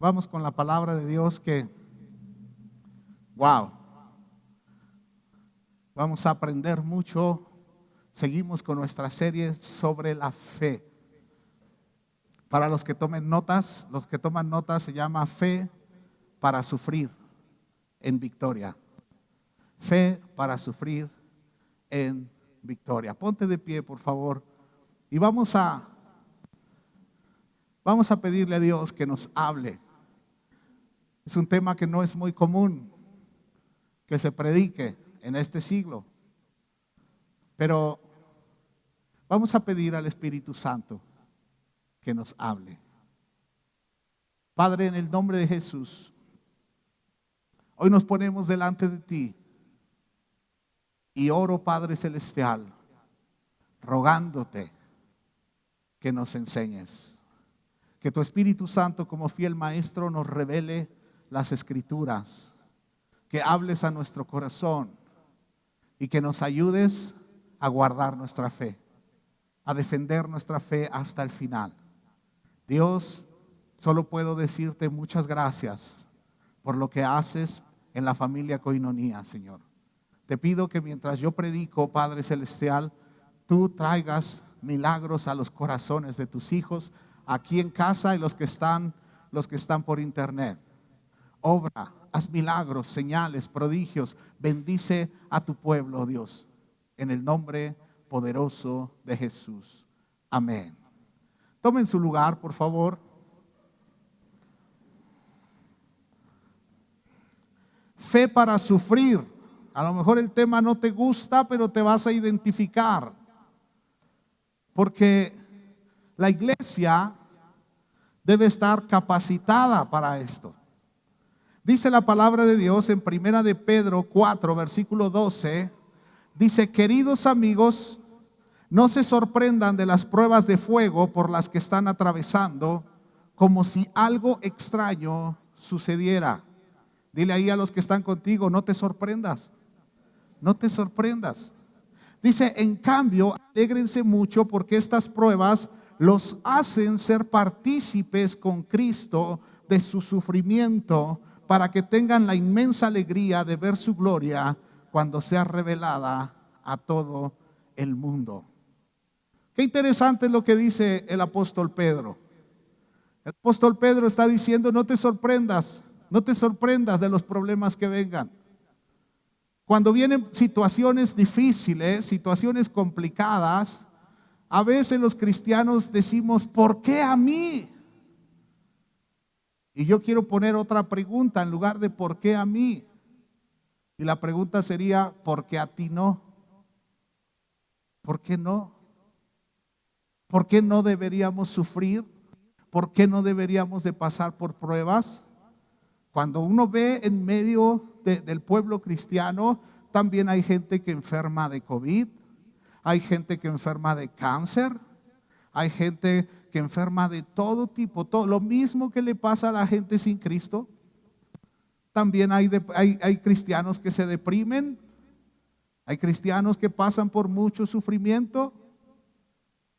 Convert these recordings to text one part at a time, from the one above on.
Vamos con la palabra de Dios wow, vamos a aprender mucho. Seguimos con nuestra serie sobre la fe. Para los que toman notas se llama Fe para sufrir en victoria. Fe para sufrir en victoria. Ponte de pie, por favor, y vamos a pedirle a Dios que nos hable. Es un tema que no es muy común que se predique en este siglo, pero vamos a pedir al Espíritu Santo que nos hable. Padre, en el nombre de Jesús, hoy nos ponemos delante de ti y oro, Padre Celestial, rogándote que nos enseñes. Que tu Espíritu Santo, como fiel maestro, nos revele las Escrituras, que hables a nuestro corazón y que nos ayudes a guardar nuestra fe, a defender nuestra fe hasta el final. Dios, solo puedo decirte muchas gracias por lo que haces en la familia Koinonia, Señor. Te pido que mientras yo predico, Padre Celestial, tú traigas milagros a los corazones de tus hijos aquí en casa y los que están por internet. Obra, haz milagros, señales, prodigios. Bendice a tu pueblo, Dios, en el nombre poderoso de Jesús. Amén. Tomen su lugar, por favor. Fe para sufrir. A lo mejor el tema no te gusta, pero te vas a identificar. Porque la iglesia debe estar capacitada para esto. Dice la palabra de Dios en 1 de Pedro 4, versículo 12. Dice: queridos amigos, no se sorprendan de las pruebas de fuego por las que están atravesando, como si algo extraño sucediera. Dile ahí a los que están contigo: no te sorprendas. No te sorprendas. Dice: en cambio, alégrense mucho porque estas pruebas los hacen ser partícipes con Cristo de su sufrimiento, para que tengan la inmensa alegría de ver su gloria cuando sea revelada a todo el mundo. Qué interesante es lo que dice el apóstol Pedro. El apóstol Pedro está diciendo: no te sorprendas de los problemas que vengan. Cuando vienen situaciones difíciles, situaciones complicadas, a veces los cristianos decimos: ¿por qué a mí? Y yo quiero poner otra pregunta en lugar de ¿por qué a mí? Y la pregunta sería: ¿por qué a ti no? ¿Por qué no? ¿Por qué no deberíamos sufrir? ¿Por qué no deberíamos de pasar por pruebas? Cuando uno ve en medio del pueblo cristiano, también hay gente que enferma de COVID, hay gente que enferma de cáncer, hay gente que enferma de todo tipo, todo lo mismo que le pasa a la gente sin Cristo. También hay cristianos que se deprimen, hay cristianos que pasan por mucho sufrimiento.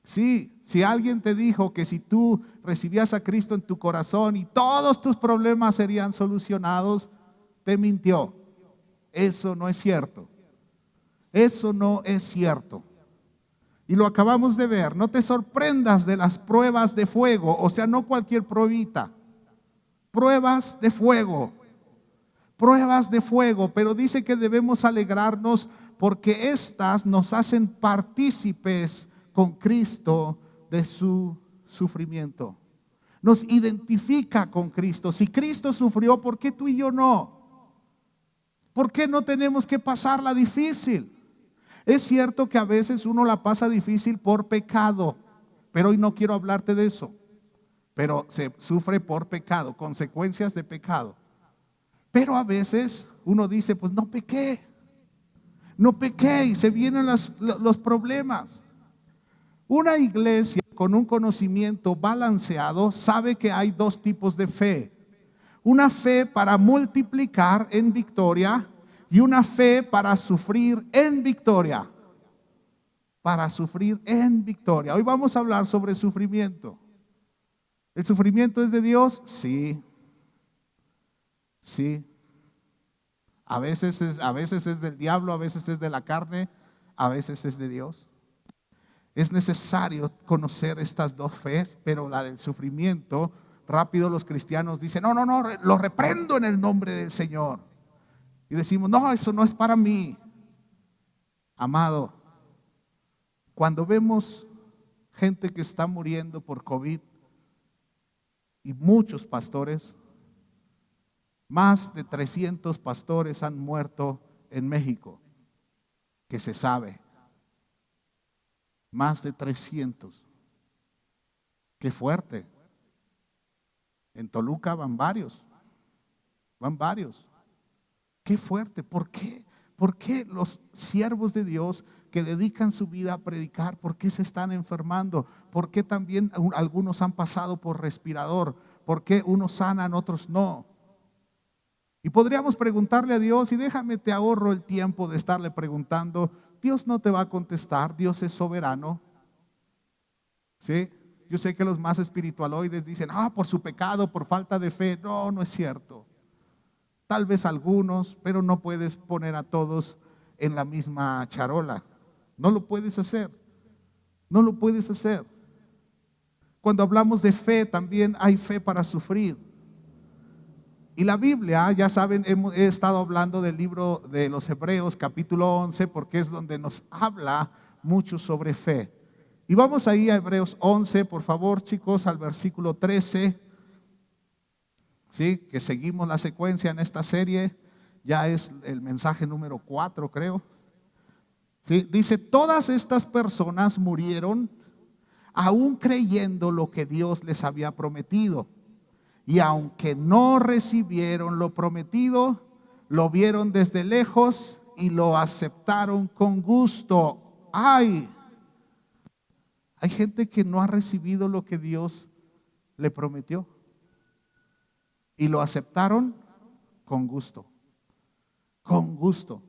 Sí, si alguien te dijo que si tú recibías a Cristo en tu corazón y todos tus problemas serían solucionados, te mintió. Eso no es cierto. Eso no es cierto. Y lo acabamos de ver. No te sorprendas de las pruebas de fuego, o sea, no cualquier pruebita. Pruebas de fuego. Pruebas de fuego, pero dice que debemos alegrarnos porque estas nos hacen partícipes con Cristo de su sufrimiento. Nos identifica con Cristo. Si Cristo sufrió, ¿por qué tú y yo no? ¿Por qué no tenemos que pasarla difícil? Es cierto que a veces uno la pasa difícil por pecado, pero hoy no quiero hablarte de eso. Pero se sufre por pecado, consecuencias de pecado. Pero a veces uno dice: pues no pequé y se vienen los problemas. Una iglesia con un conocimiento balanceado sabe que hay dos tipos de fe. Una fe para multiplicar en victoria y una fe para sufrir en victoria. Para sufrir en victoria. Hoy vamos a hablar sobre sufrimiento. ¿El sufrimiento es de Dios? Sí. Sí, a veces es del diablo, a veces es de la carne, a veces es de Dios. Es necesario conocer estas dos fees, pero la del sufrimiento, rápido los cristianos dicen, no, no, no, lo reprendo en el nombre del Señor. Y decimos, no, eso no es para mí. Amado, cuando vemos gente que está muriendo por COVID y muchos pastores, más de 300 pastores han muerto en México, que se sabe. Más de 300. Qué fuerte. En Toluca van varios. Van varios. Qué fuerte. ¿Por qué? ¿Por qué los siervos de Dios que dedican su vida a predicar, por qué se están enfermando? ¿Por qué también algunos han pasado por respirador? ¿Por qué unos sanan, otros no? Y podríamos preguntarle a Dios, y déjame te ahorro el tiempo de estarle preguntando. Dios no te va a contestar, Dios es soberano. ¿Sí? Yo sé que los más espiritualoides dicen, por su pecado, por falta de fe. No, no es cierto. Tal vez algunos, pero no puedes poner a todos en la misma charola. No lo puedes hacer. No lo puedes hacer. Cuando hablamos de fe, también hay fe para sufrir. Y la Biblia, ya saben, he estado hablando del libro de los Hebreos, capítulo 11, porque es donde nos habla mucho sobre fe. Y vamos ahí a Hebreos 11, por favor, chicos, al versículo 13. ¿Sí? Que seguimos la secuencia en esta serie. Ya es el mensaje número 4, creo. ¿Sí? Dice, todas estas personas murieron aún creyendo lo que Dios les había prometido. Y aunque no recibieron lo prometido, lo vieron desde lejos y lo aceptaron con gusto. Hay gente que no ha recibido lo que Dios le prometió y lo aceptaron con gusto. Con gusto.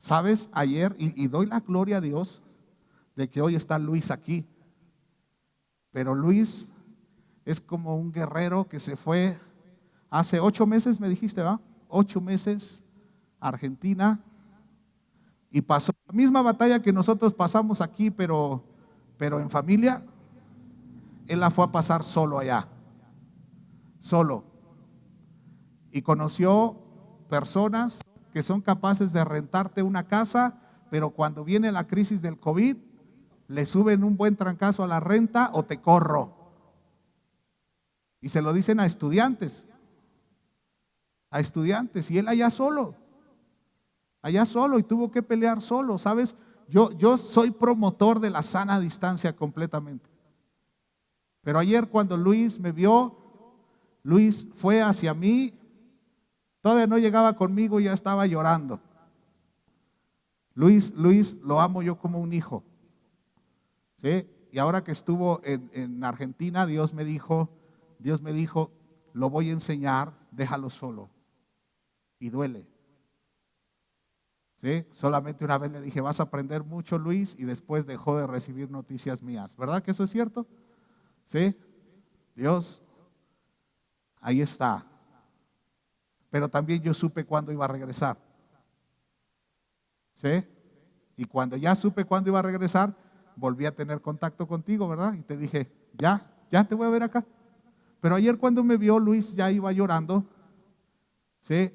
¿Sabes? Ayer, y doy la gloria a Dios de que hoy está Luis aquí. Pero Luis es como un guerrero que se fue hace 8 meses, me dijiste, ¿va? 8 meses a Argentina y pasó la misma batalla que nosotros pasamos aquí, pero en familia. Él la fue a pasar solo allá, solo. Y conoció personas que son capaces de rentarte una casa, pero cuando viene la crisis del COVID, le suben un buen trancazo a la renta o te corro. Y se lo dicen a estudiantes, y él allá solo, y tuvo que pelear solo, ¿sabes? Yo soy promotor de la sana distancia completamente. Pero ayer cuando Luis me vio, Luis fue hacia mí, todavía no llegaba conmigo y ya estaba llorando. Luis lo amo yo como un hijo, ¿sí? Y ahora que estuvo en Argentina, Dios me dijo, lo voy a enseñar, déjalo solo. Y duele. ¿Sí? Solamente una vez le dije, vas a aprender mucho, Luis, y después dejó de recibir noticias mías. ¿Verdad que eso es cierto? ¿Sí? Dios, ahí está. Pero también yo supe cuándo iba a regresar. ¿Sí? Y cuando ya supe cuándo iba a regresar, volví a tener contacto contigo, ¿verdad? Y te dije, ya te voy a ver acá. Pero ayer cuando me vio, Luis ya iba llorando, ¿sí?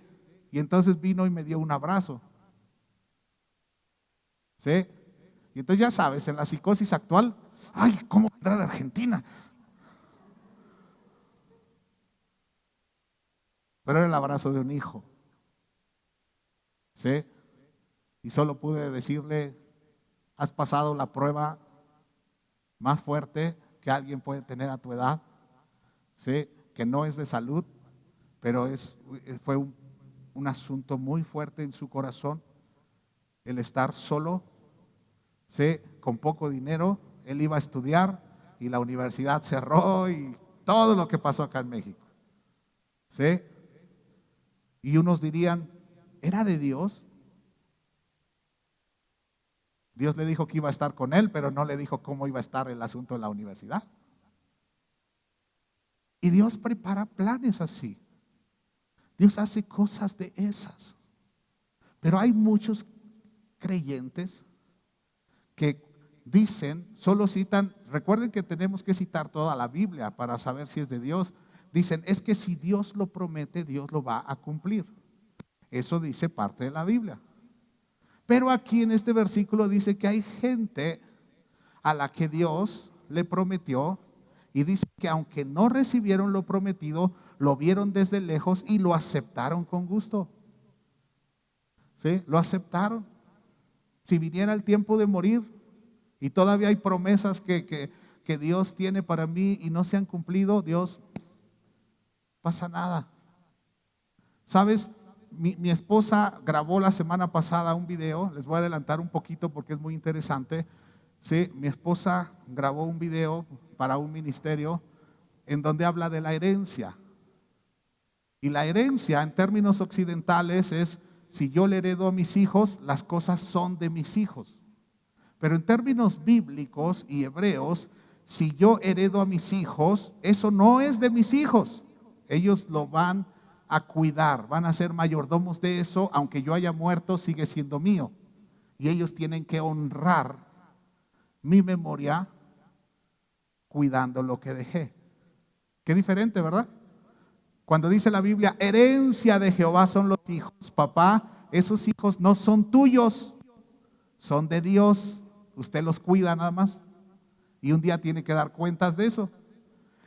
Y entonces vino y me dio un abrazo, ¿sí? Y entonces ya sabes, en la psicosis actual, ay, ¿cómo vendrá de Argentina? Pero era el abrazo de un hijo, ¿sí? Y solo pude decirle, has pasado la prueba más fuerte que alguien puede tener a tu edad, ¿sí? Que no es de salud, pero fue un asunto muy fuerte en su corazón, el estar solo, ¿sí? Con poco dinero. Él iba a estudiar y la universidad cerró y todo lo que pasó acá en México, ¿sí? Y unos dirían, ¿era de Dios? Dios le dijo que iba a estar con él, pero no le dijo cómo iba a estar el asunto de la universidad. Y Dios prepara planes así. Dios hace cosas de esas. Pero hay muchos creyentes que dicen, solo citan, recuerden que tenemos que citar toda la Biblia para saber si es de Dios. Dicen, es que si Dios lo promete, Dios lo va a cumplir. Eso dice parte de la Biblia. Pero aquí en este versículo dice que hay gente a la que Dios le prometió y dice que aunque no recibieron lo prometido, lo vieron desde lejos y lo aceptaron con gusto. ¿Sí? Lo aceptaron. Si viniera el tiempo de morir y todavía hay promesas que Dios tiene para mí y no se han cumplido, Dios, pasa nada. ¿Sabes? Mi esposa grabó la semana pasada un video, les voy a adelantar un poquito porque es muy interesante. Sí, mi esposa grabó un video para un ministerio en donde habla de la herencia. Y la herencia en términos occidentales es, si yo le heredo a mis hijos, las cosas son de mis hijos. Pero en términos bíblicos y hebreos, si yo heredo a mis hijos, eso no es de mis hijos. Ellos lo van a cuidar, van a ser mayordomos de eso, aunque yo haya muerto, sigue siendo mío. Y ellos tienen que honrar mi memoria cuidando lo que dejé. Qué diferente, ¿verdad? Cuando dice la Biblia, herencia de Jehová son los hijos, papá, esos hijos no son tuyos, son de Dios. Usted los cuida nada más y un día tiene que dar cuentas de eso.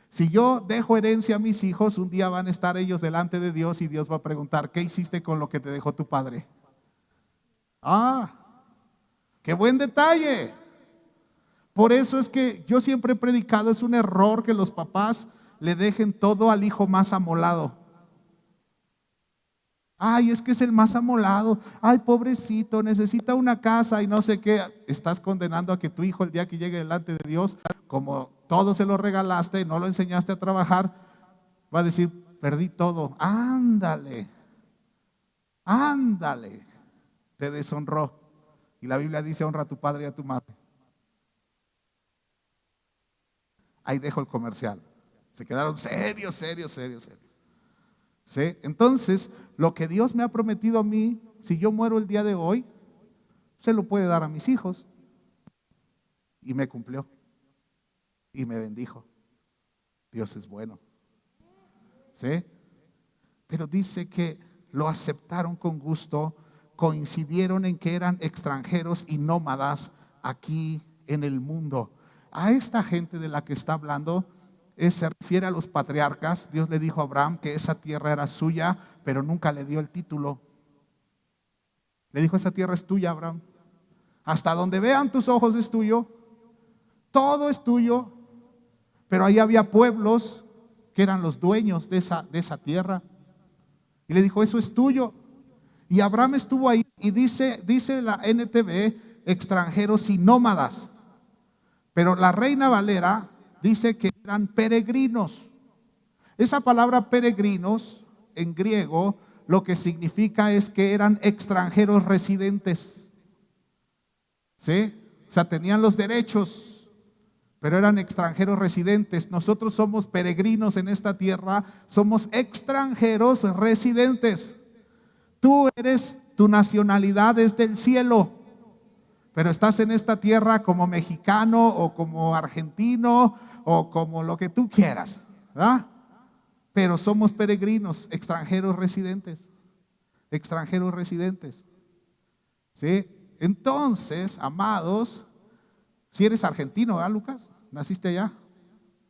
Si yo dejo herencia a mis hijos, un día van a estar ellos delante de Dios y Dios va a preguntar, ¿qué hiciste con lo que te dejó tu padre? Ah, qué buen detalle. Por eso es que yo siempre he predicado, es un error que los papás le dejen todo al hijo más amolado. Ay, es que es el más amolado. Ay, pobrecito, necesita una casa y no sé qué. Estás condenando a que tu hijo el día que llegue delante de Dios, como todo se lo regalaste, no lo enseñaste a trabajar, va a decir, perdí todo. Ándale, ándale, te deshonró. Y la Biblia dice, honra a tu padre y a tu madre. Ahí dejo el comercial. Se quedaron serios. ¿Sí? Entonces, lo que Dios me ha prometido a mí, si yo muero el día de hoy, se lo puede dar a mis hijos. Y me cumplió. Y me bendijo. Dios es bueno. ¿Sí? Pero dice que lo aceptaron con gusto, coincidieron en que eran extranjeros y nómadas aquí en el mundo. A esta gente de la que está hablando, se refiere a los patriarcas. Dios le dijo a Abraham que esa tierra era suya, pero nunca le dio el título. Le dijo, esa tierra es tuya, Abraham. Hasta donde vean tus ojos es tuyo. Todo es tuyo. Pero ahí había pueblos que eran los dueños de esa tierra. Y le dijo, eso es tuyo. Y Abraham estuvo ahí y dice la NTV, extranjeros y nómadas. Pero la Reina Valera dice que eran peregrinos. Esa palabra peregrinos en griego lo que significa es que eran extranjeros residentes. ¿Sí? O sea, tenían los derechos, pero eran extranjeros residentes. Nosotros somos peregrinos en esta tierra, somos extranjeros residentes. Tu nacionalidad es del cielo, pero estás en esta tierra como mexicano o como argentino o como lo que tú quieras, ¿verdad? Pero somos peregrinos, extranjeros residentes. Extranjeros residentes. ¿Sí? Entonces, amados, si eres argentino, ¿verdad, Lucas? ¿Naciste allá?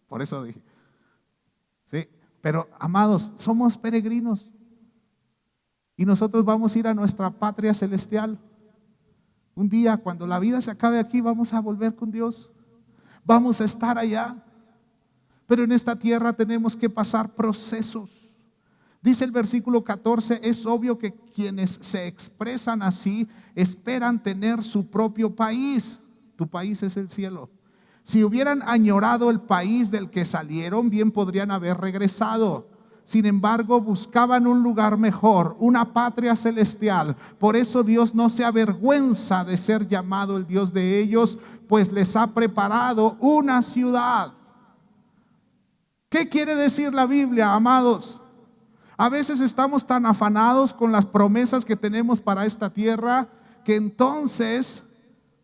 Por eso dije. ¿Sí? Pero, amados, somos peregrinos. Y nosotros vamos a ir a nuestra patria celestial. Un día, cuando la vida se acabe aquí, vamos a volver con Dios. Vamos a estar allá. Pero en esta tierra tenemos que pasar procesos. Dice el versículo 14, es obvio que quienes se expresan así esperan tener su propio país. Tu país es el cielo. Si hubieran añorado el país del que salieron, bien podrían haber regresado. Sin embargo, buscaban un lugar mejor, una patria celestial. Por eso Dios no se avergüenza de ser llamado el Dios de ellos, pues les ha preparado una ciudad. ¿Qué quiere decir la Biblia, amados? A veces estamos tan afanados con las promesas que tenemos para esta tierra que entonces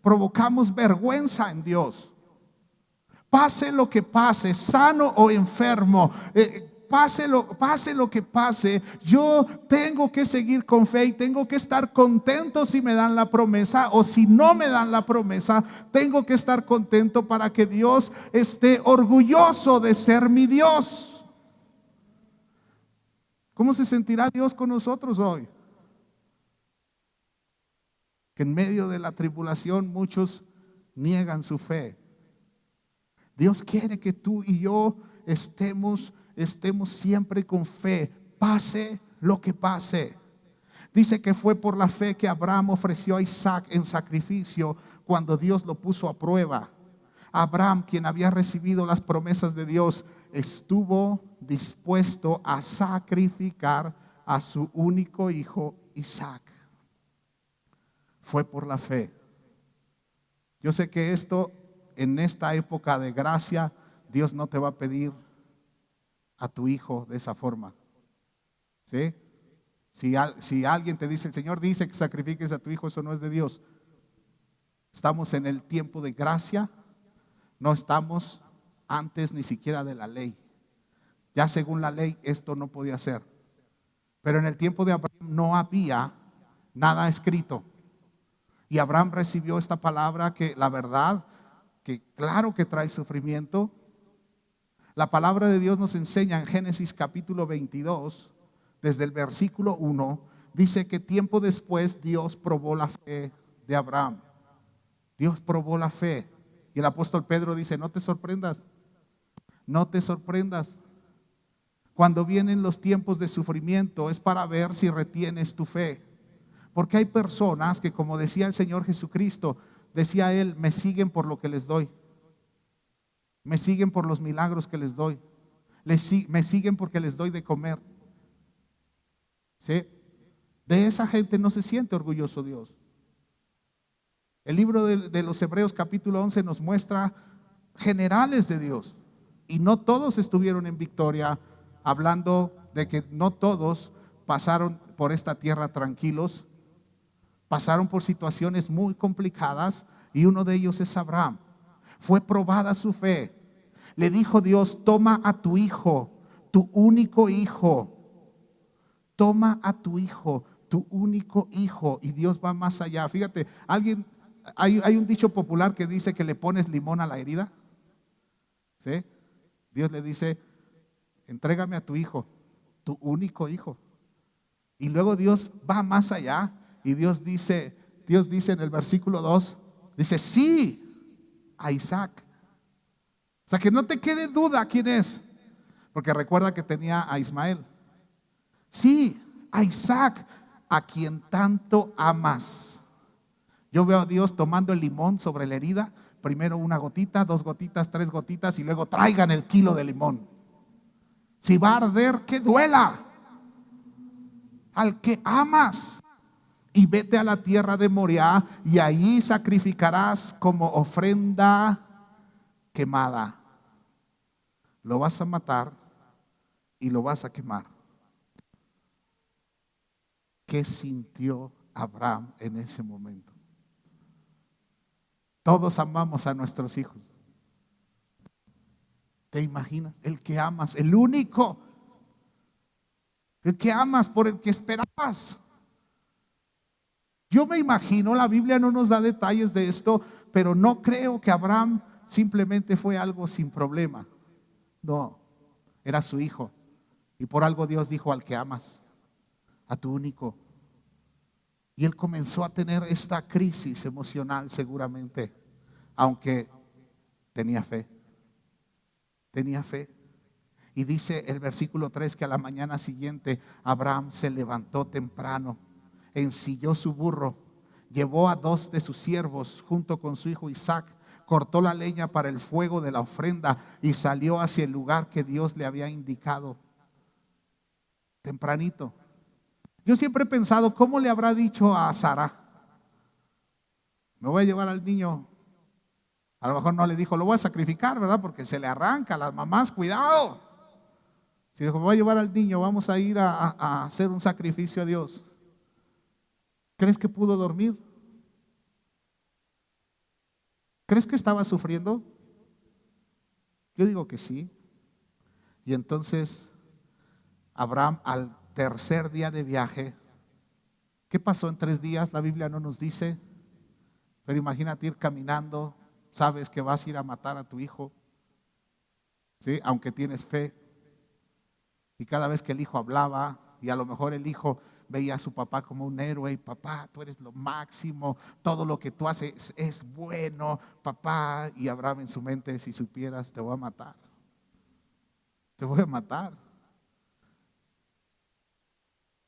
provocamos vergüenza en Dios. Pase lo que pase, sano o enfermo, pase lo que pase, yo tengo que seguir con fe y tengo que estar contento si me dan la promesa, o si no me dan la promesa, tengo que estar contento para que Dios esté orgulloso de ser mi Dios. ¿Cómo se sentirá Dios con nosotros hoy? Que en medio de la tribulación muchos niegan su fe. Dios quiere que tú y yo estemos siempre con fe, pase lo que pase. Dice que fue por la fe que Abraham ofreció a Isaac en sacrificio cuando Dios lo puso a prueba. Abraham, quien había recibido las promesas de Dios, estuvo dispuesto a sacrificar a su único hijo Isaac. Fue por la fe. Yo sé que en esta época de gracia, Dios no te va a pedir a tu hijo de esa forma. ¿Sí? Si alguien te dice, el Señor dice que sacrifiques a tu hijo, eso no es de Dios. Estamos en el tiempo de gracia, no estamos antes ni siquiera de la ley. Ya según la ley esto no podía ser. Pero en el tiempo de Abraham no había nada escrito. Y Abraham recibió esta palabra que la verdad, que claro que trae sufrimiento. La palabra de Dios nos enseña en Génesis capítulo 22, desde el versículo 1, dice que tiempo después Dios probó la fe de Abraham. Dios probó la fe. Y el apóstol Pedro dice, no te sorprendas, no te sorprendas. Cuando vienen los tiempos de sufrimiento es para ver si retienes tu fe. Porque hay personas que, como decía el Señor Jesucristo, decía Él, me siguen por lo que les doy. Me siguen por los milagros que les doy. Me siguen porque les doy de comer. ¿Sí? De esa gente no se siente orgulloso Dios. El libro de los Hebreos capítulo 11 nos muestra generales de Dios. Y no todos estuvieron en victoria, hablando de que no todos pasaron por esta tierra tranquilos. Pasaron por situaciones muy complicadas y uno de ellos es Abraham. Fue probada su fe. Le dijo Dios, toma a tu hijo, tu único hijo. Toma a tu hijo, tu único hijo. Y Dios va más allá. Fíjate, hay un dicho popular que dice que le pones limón a la herida. ¿Sí? Dios le dice, entrégame a tu hijo, tu único hijo. Y luego Dios va más allá. Y Dios dice en el versículo 2, dice, sí, a Isaac. O sea, que no te quede duda quién es. Porque recuerda que tenía a Ismael. Sí, a Isaac, a quien tanto amas. Yo veo a Dios tomando el limón sobre la herida. Primero una gotita, 2 gotitas, 3 gotitas y luego traigan el kilo de limón. Si va a arder, que duela. Al que amas. Y vete a la tierra de Moriah y ahí sacrificarás como ofrenda quemada. Lo vas a matar y lo vas a quemar. ¿Qué sintió Abraham en ese momento? Todos amamos a nuestros hijos. ¿Te imaginas? El que amas, el único. El que amas, por el que esperabas. Yo me imagino, la Biblia no nos da detalles de esto, pero no creo que Abraham simplemente fue algo sin problema. No, era su hijo. Y por algo Dios dijo, al que amas, a tu único. Y él comenzó a tener esta crisis emocional seguramente, aunque tenía fe. Tenía fe. Y dice el versículo 3 que a la mañana siguiente Abraham se levantó temprano, ensilló su burro, llevó a 2 de sus siervos junto con su hijo Isaac, cortó la leña para el fuego de la ofrenda y salió hacia el lugar que Dios le había indicado. Tempranito. Yo siempre he pensado, ¿cómo le habrá dicho a Sara? Me voy a llevar al niño. A lo mejor no le dijo, lo voy a sacrificar, ¿verdad? Porque se le arranca a las mamás, cuidado. Si dijo, voy a llevar al niño, vamos a ir a hacer un sacrificio a Dios, ¿crees que pudo dormir? ¿Crees que estaba sufriendo? Yo digo que sí. Y entonces Abraham, al tercer día de viaje, ¿qué pasó en 3 días? La Biblia no nos dice, pero imagínate ir caminando, sabes que vas a ir a matar a tu hijo, ¿sí? Aunque tienes fe. Y cada vez que el hijo hablaba, y a lo mejor el hijo veía a su papá como un héroe, y papá, tú eres lo máximo, todo lo que tú haces es bueno, papá. Y Abraham en su mente, si supieras, te voy a matar, te voy a matar.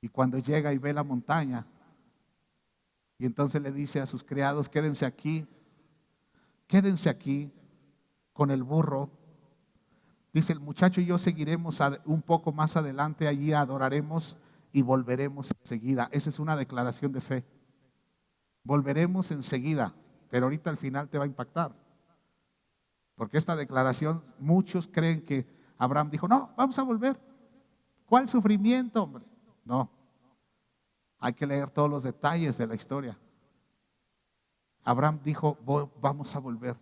Y cuando llega y ve la montaña, y entonces le dice a sus criados, quédense aquí con el burro. Dice, el muchacho y yo seguiremos un poco más adelante, allí adoraremos y volveremos enseguida. Esa es una declaración de fe. Volveremos enseguida, pero ahorita al final te va a impactar. Porque esta declaración, muchos creen que Abraham dijo, no, vamos a volver. ¿Cuál sufrimiento, hombre? No, hay que leer todos los detalles de la historia. Abraham dijo, vamos a volver.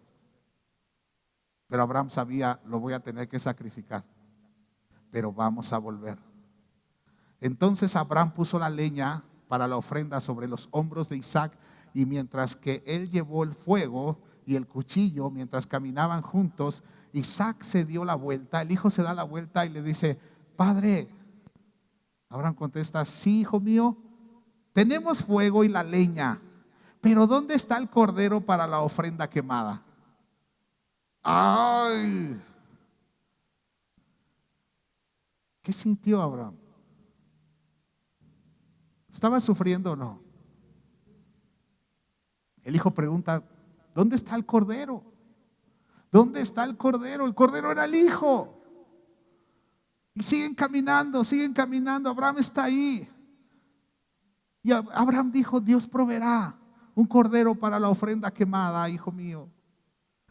Pero Abraham sabía, lo voy a tener que sacrificar, pero vamos a volver. Entonces Abraham puso la leña para la ofrenda sobre los hombros de Isaac, y mientras que él llevó el fuego y el cuchillo, mientras caminaban juntos, Isaac se dio la vuelta, el hijo se da la vuelta y le dice, Padre. Abraham contesta, sí, hijo mío, tenemos fuego y la leña, pero ¿dónde está el cordero para la ofrenda quemada? ¡Ay! ¿Qué sintió Abraham? ¿Estaba sufriendo o no? El hijo pregunta, ¿dónde está el cordero? ¿Dónde está el cordero? El cordero era el hijo. Y siguen caminando, Abraham está ahí. Y Abraham dijo, Dios proveerá un cordero para la ofrenda quemada, hijo mío.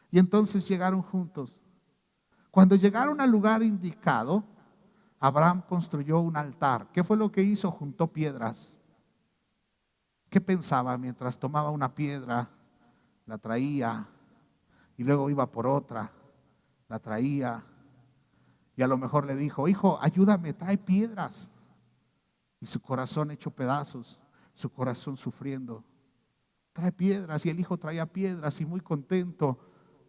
Y entonces llegaron juntos. Cuando llegaron al lugar indicado, Abraham construyó un altar. ¿Qué fue lo que hizo? Juntó piedras. ¿Qué pensaba? Mientras tomaba una piedra, la traía, y luego iba por otra, la traía, y a lo mejor le dijo, hijo, ayúdame, trae piedras. Y su corazón hecho pedazos, su corazón sufriendo, trae piedras. Y el hijo traía piedras y muy contento,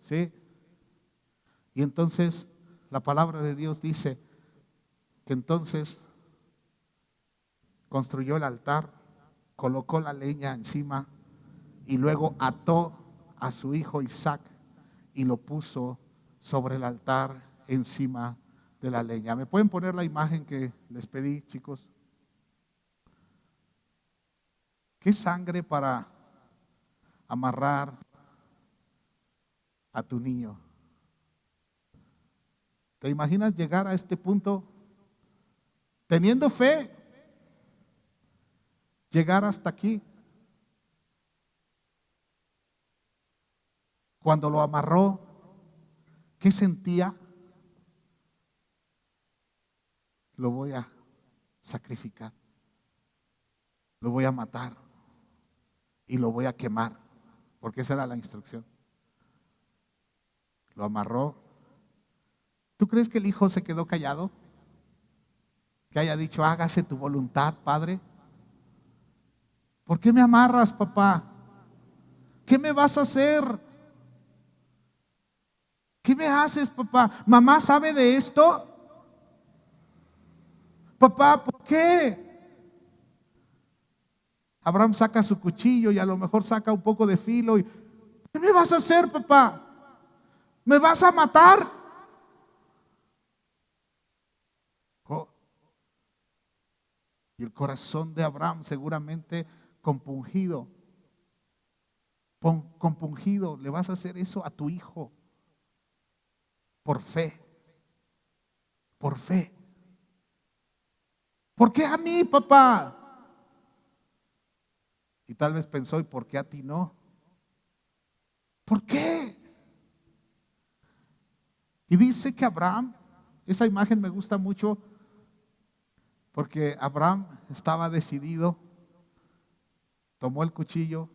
¿sí? Y entonces la palabra de Dios dice que entonces construyó el altar, colocó la leña encima y luego ató a su hijo Isaac y lo puso sobre el altar encima de la leña. ¿Me pueden poner la imagen que les pedí, chicos? ¿Qué sangre para amarrar a tu niño? ¿Te imaginas llegar a este punto teniendo fe? Llegar hasta aquí. Cuando lo amarró, ¿qué sentía? Lo voy a sacrificar, lo voy a matar y lo voy a quemar, porque esa era la instrucción. Lo amarró. ¿Tú crees que el hijo se quedó callado? Que haya dicho, hágase tu voluntad, Padre. ¿Por qué me amarras, papá? ¿Qué me vas a hacer? ¿Qué me haces, papá? ¿Mamá sabe de esto? Papá, ¿por qué? Abraham saca su cuchillo y a lo mejor saca un poco de filo y, ¿qué me vas a hacer, papá? ¿Me vas a matar? Oh. Y el corazón de Abraham seguramente compungido, le vas a hacer eso a tu hijo por fe, por fe. ¿Por qué a mí, papá? Y tal vez pensó, ¿y por qué a ti no? ¿Por qué? Y dice que Abraham, esa imagen me gusta mucho, Porque Abraham estaba decidido, tomó el cuchillo,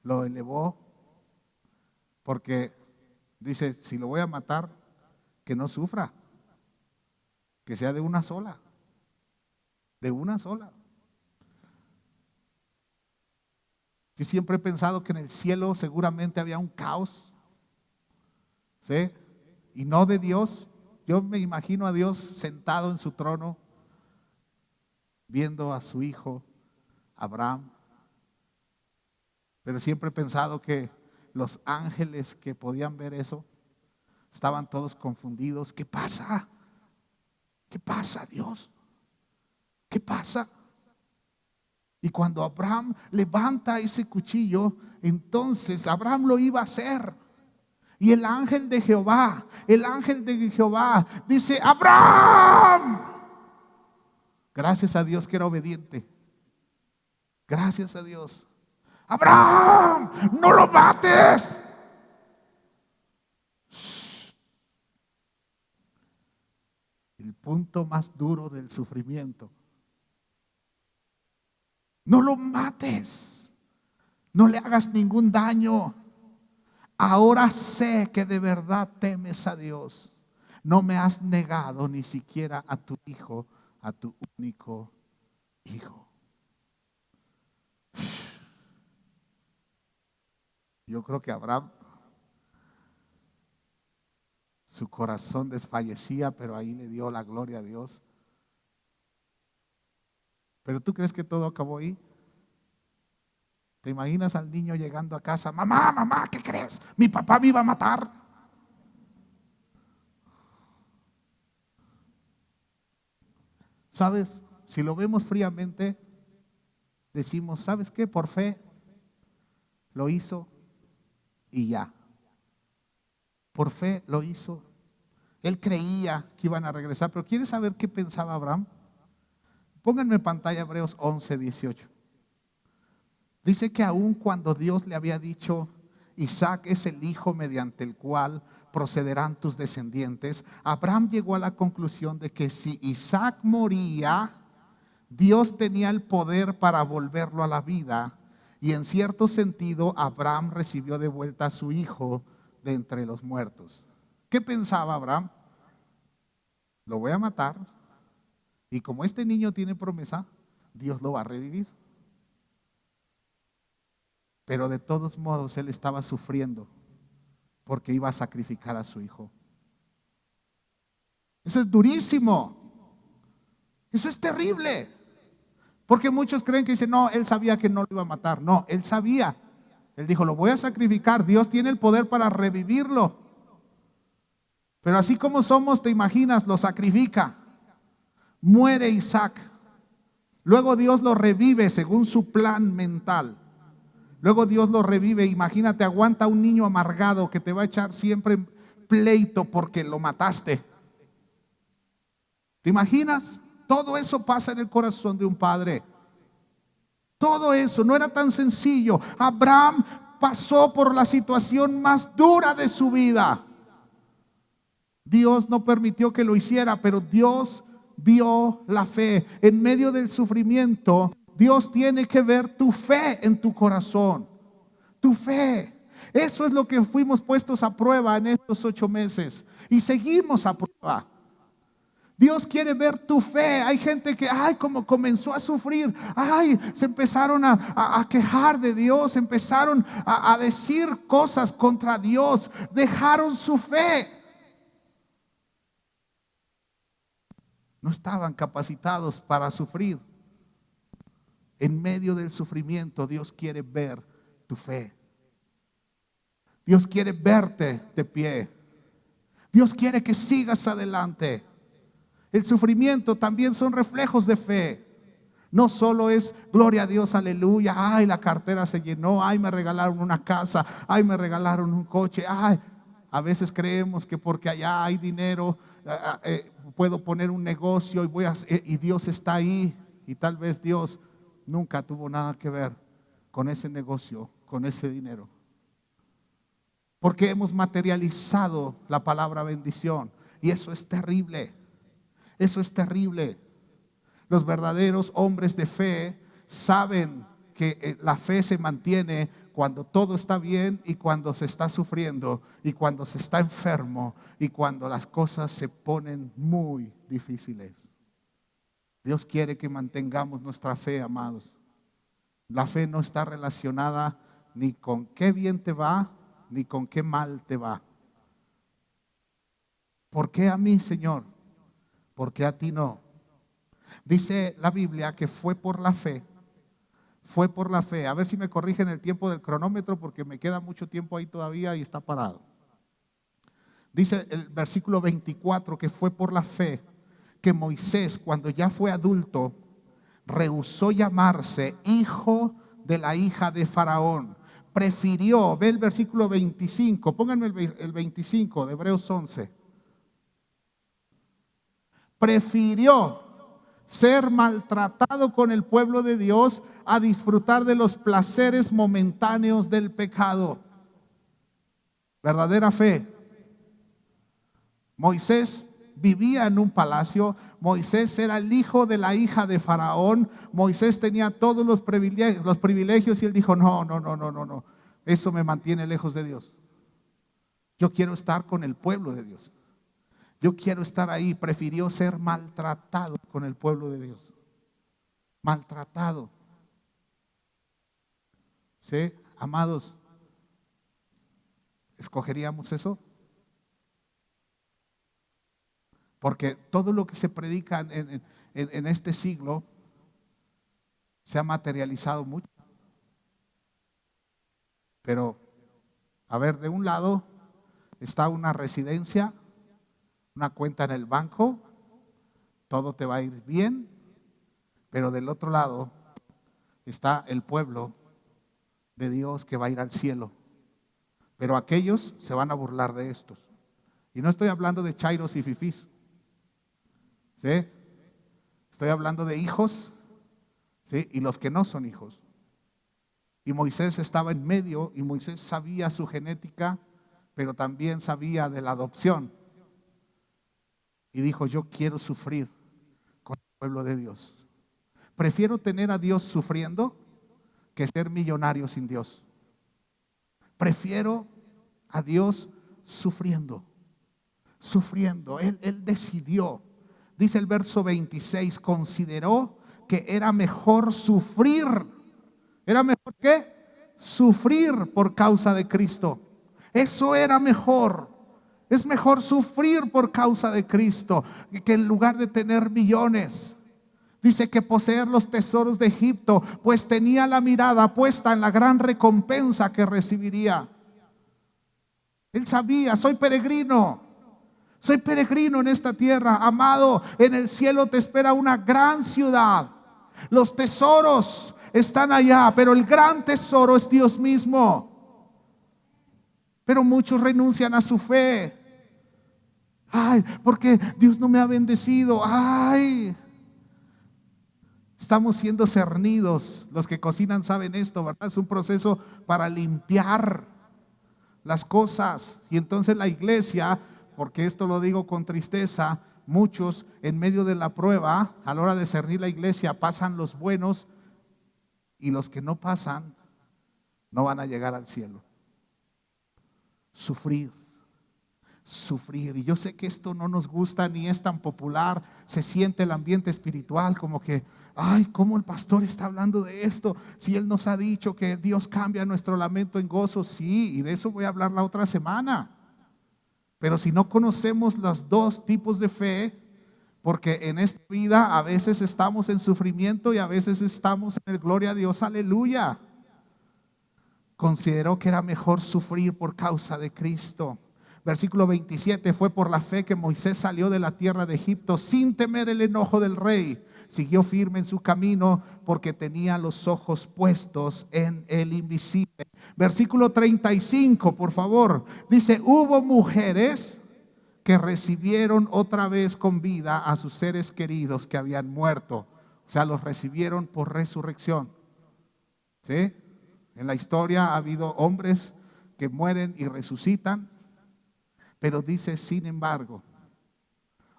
lo elevó, porque dice, si lo voy a matar, que no sufra, que sea de una sola, de una sola. Yo siempre he pensado que en el cielo seguramente había un caos, ¿sí? Y no de Dios. Yo me imagino a Dios sentado en su trono, viendo a su hijo Abraham. Pero siempre he pensado que los ángeles que podían ver eso estaban todos confundidos. ¿Qué pasa? ¿Qué pasa, Dios? ¿Qué pasa? Y cuando Abraham levanta ese cuchillo, entonces Abraham lo iba a hacer. Y el ángel de Jehová dice, ¡Abraham! Gracias a Dios que era obediente. Gracias a Dios. ¡Abraham! ¡No lo mates! El punto más duro del sufrimiento. No lo mates. No le hagas ningún daño. Ahora sé que de verdad temes a Dios. No me has negado ni siquiera a tu hijo, a tu único hijo. Yo creo que Abraham, su corazón desfallecía, pero ahí le dio la gloria a Dios. ¿Pero tú crees que todo acabó ahí? ¿Te imaginas al niño llegando a casa? Mamá, mamá, ¿qué crees? Mi papá me iba a matar. ¿Sabes? Si lo vemos fríamente, decimos, ¿sabes qué? Por fe lo hizo y ya. Por fe lo hizo. Él creía que iban a regresar, pero ¿quieres saber qué pensaba Abraham? Pónganme en pantalla Hebreos 11, 18. Dice que aun cuando Dios le había dicho, Isaac es el hijo mediante el cual procederán tus descendientes, Abraham llegó a la conclusión de que si Isaac moría, Dios tenía el poder para volverlo a la vida. Y en cierto sentido, Abraham recibió de vuelta a su hijo de entre los muertos. ¿Qué pensaba Abraham? Lo voy a matar. Y como este niño tiene promesa, Dios lo va a revivir. Pero de todos modos él estaba sufriendo porque iba a sacrificar a su hijo. Eso es durísimo. Eso es terrible. Porque muchos creen que dicen, no, él sabía que no lo iba a matar. No, él sabía. Él dijo, lo voy a sacrificar. Dios tiene el poder para revivirlo. Pero así como somos, te imaginas, lo sacrifica. Muere Isaac. Luego Dios lo revive según su plan mental. Luego Dios lo revive. Imagínate, aguanta un niño amargado que te va a echar siempre pleito porque lo mataste. ¿Te imaginas? Todo eso pasa en el corazón de un padre. Todo eso no era tan sencillo. Abraham pasó por la situación más dura de su vida. Dios no permitió que lo hiciera, pero Dios vio la fe. En medio del sufrimiento, Dios tiene que ver tu fe en tu corazón. Tu fe. Eso es lo que fuimos puestos a prueba en estos 8 meses. Y seguimos a prueba. Dios quiere ver tu fe. Hay gente que, como comenzó a sufrir, se empezaron a quejar de Dios, empezaron a decir cosas contra Dios, dejaron su fe. No estaban capacitados para sufrir. En medio del sufrimiento, Dios quiere ver tu fe. Dios quiere verte de pie. Dios quiere que sigas adelante. El sufrimiento también son reflejos de fe. No solo es gloria a Dios, aleluya, la cartera se llenó, me regalaron una casa, me regalaron un coche, a veces creemos que porque allá hay dinero, puedo poner un negocio y Dios está ahí. Y tal vez Dios nunca tuvo nada que ver con ese negocio, con ese dinero. Porque hemos materializado la palabra bendición. Y eso es terrible. Eso es terrible. Los verdaderos hombres de fe saben que la fe se mantiene cuando todo está bien y cuando se está sufriendo y cuando se está enfermo y cuando las cosas se ponen muy difíciles. Dios quiere que mantengamos nuestra fe, amados. La fe no está relacionada ni con qué bien te va, ni con qué mal te va. ¿Por qué a mí, Señor? ¿Por qué a ti no? Dice la Biblia que fue por la fe. Fue por la fe. A ver si me corrigen el tiempo del cronómetro porque me queda mucho tiempo ahí todavía y está parado. Dice el versículo 24 que fue por la fe que Moisés, cuando ya fue adulto, rehusó llamarse hijo de la hija de Faraón. Prefirió, ve el versículo 25, pónganme el 25 de Hebreos 11. Prefirió ser maltratado con el pueblo de Dios a disfrutar de los placeres momentáneos del pecado. Verdadera fe. Moisés vivía en un palacio. Moisés era el hijo de la hija de Faraón. Moisés tenía todos los privilegios y él dijo, no. Eso me mantiene lejos de Dios. Yo quiero estar con el pueblo de Dios. Yo quiero estar ahí. Prefirió ser maltratado con el pueblo de Dios. Maltratado. ¿Sí? Amados, ¿escogeríamos eso? Porque todo lo que se predica en este siglo se ha materializado mucho. Pero, a ver, de un lado está una residencia, una cuenta en el banco, todo te va a ir bien, pero del otro lado está el pueblo de Dios que va a ir al cielo. Pero aquellos se van a burlar de estos. Y no estoy hablando de chairos y fifís. ¿Sí? Estoy hablando de hijos, ¿sí? Y los que no son hijos. Y Moisés estaba en medio y Moisés sabía su genética, pero también sabía de la adopción. Y dijo, yo quiero sufrir con el pueblo de Dios. Prefiero tener a Dios sufriendo que ser millonario sin Dios. Prefiero a Dios sufriendo. Él decidió. Dice el verso 26, consideró que era mejor sufrir. ¿Era mejor qué? Sufrir por causa de Cristo. Eso era mejor. Es mejor sufrir por causa de Cristo que en lugar de tener millones. Dice que poseer los tesoros de Egipto, pues tenía la mirada puesta en la gran recompensa que recibiría. Él sabía, soy peregrino en esta tierra, amado, en el cielo te espera una gran ciudad. Los tesoros están allá, pero el gran tesoro es Dios mismo. Pero muchos renuncian a su fe. Ay, porque Dios no me ha bendecido. Ay, estamos siendo cernidos. Los que cocinan saben esto, ¿verdad? Es un proceso para limpiar las cosas. Y entonces la iglesia, porque esto lo digo con tristeza, muchos en medio de la prueba, a la hora de cernir la iglesia, pasan los buenos y los que no pasan no van a llegar al cielo. Sufrir. Y yo sé que esto no nos gusta ni es tan popular. Se siente el ambiente espiritual como que, ay, ¿cómo el pastor está hablando de esto? Si él nos ha dicho que Dios cambia nuestro lamento en gozo. Sí, y de eso voy a hablar la otra semana. Pero si no conocemos los dos tipos de fe, porque en esta vida a veces estamos en sufrimiento y a veces estamos en el gloria a Dios, aleluya. Consideró que era mejor sufrir por causa de Cristo. Versículo 27, fue por la fe que Moisés salió de la tierra de Egipto sin temer el enojo del rey. Siguió firme en su camino porque tenía los ojos puestos en el invisible. Versículo 35, por favor. Dice, hubo mujeres que recibieron otra vez con vida a sus seres queridos que habían muerto. O sea, los recibieron por resurrección. ¿Sí? En la historia ha habido hombres que mueren y resucitan. Pero dice, sin embargo,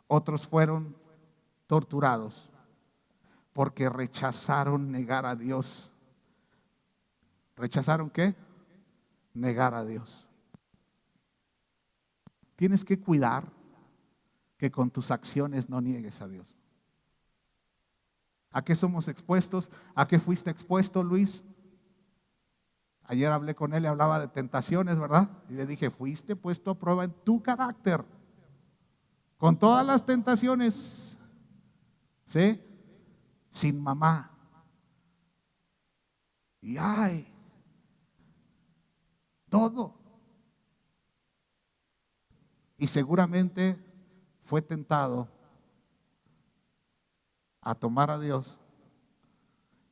otros fueron torturados. porque rechazaron negar a Dios. ¿Rechazaron qué? Negar a Dios. Tienes que cuidar que con tus acciones no niegues a Dios. ¿A qué somos expuestos? ¿A qué fuiste expuesto, Luis? Ayer hablé con él y hablaba de tentaciones, ¿verdad? Y le dije, fuiste puesto a prueba en tu carácter. Con todas las tentaciones, ¿sí? Sin mamá. Y ay, todo. Y seguramente fue tentado a tomar a Dios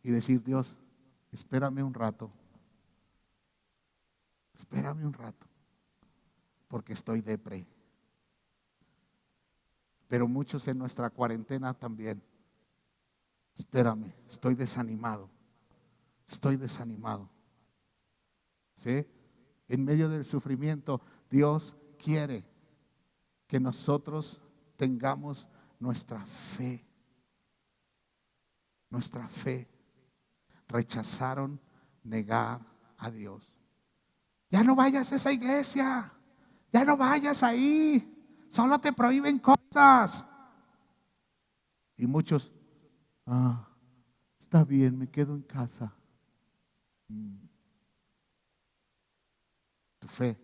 y decir, Dios, espérame un rato. Espérame un rato, porque estoy depre. Pero muchos en nuestra cuarentena también. Espérame, estoy desanimado. Estoy desanimado. ¿Sí? En medio del sufrimiento, Dios quiere que nosotros tengamos nuestra fe. Nuestra fe. Rechazaron negar a Dios. Ya no vayas a esa iglesia. Ya no vayas ahí. Solo te prohíben cosas. Y muchos, está bien, me quedo en casa. Tu fe.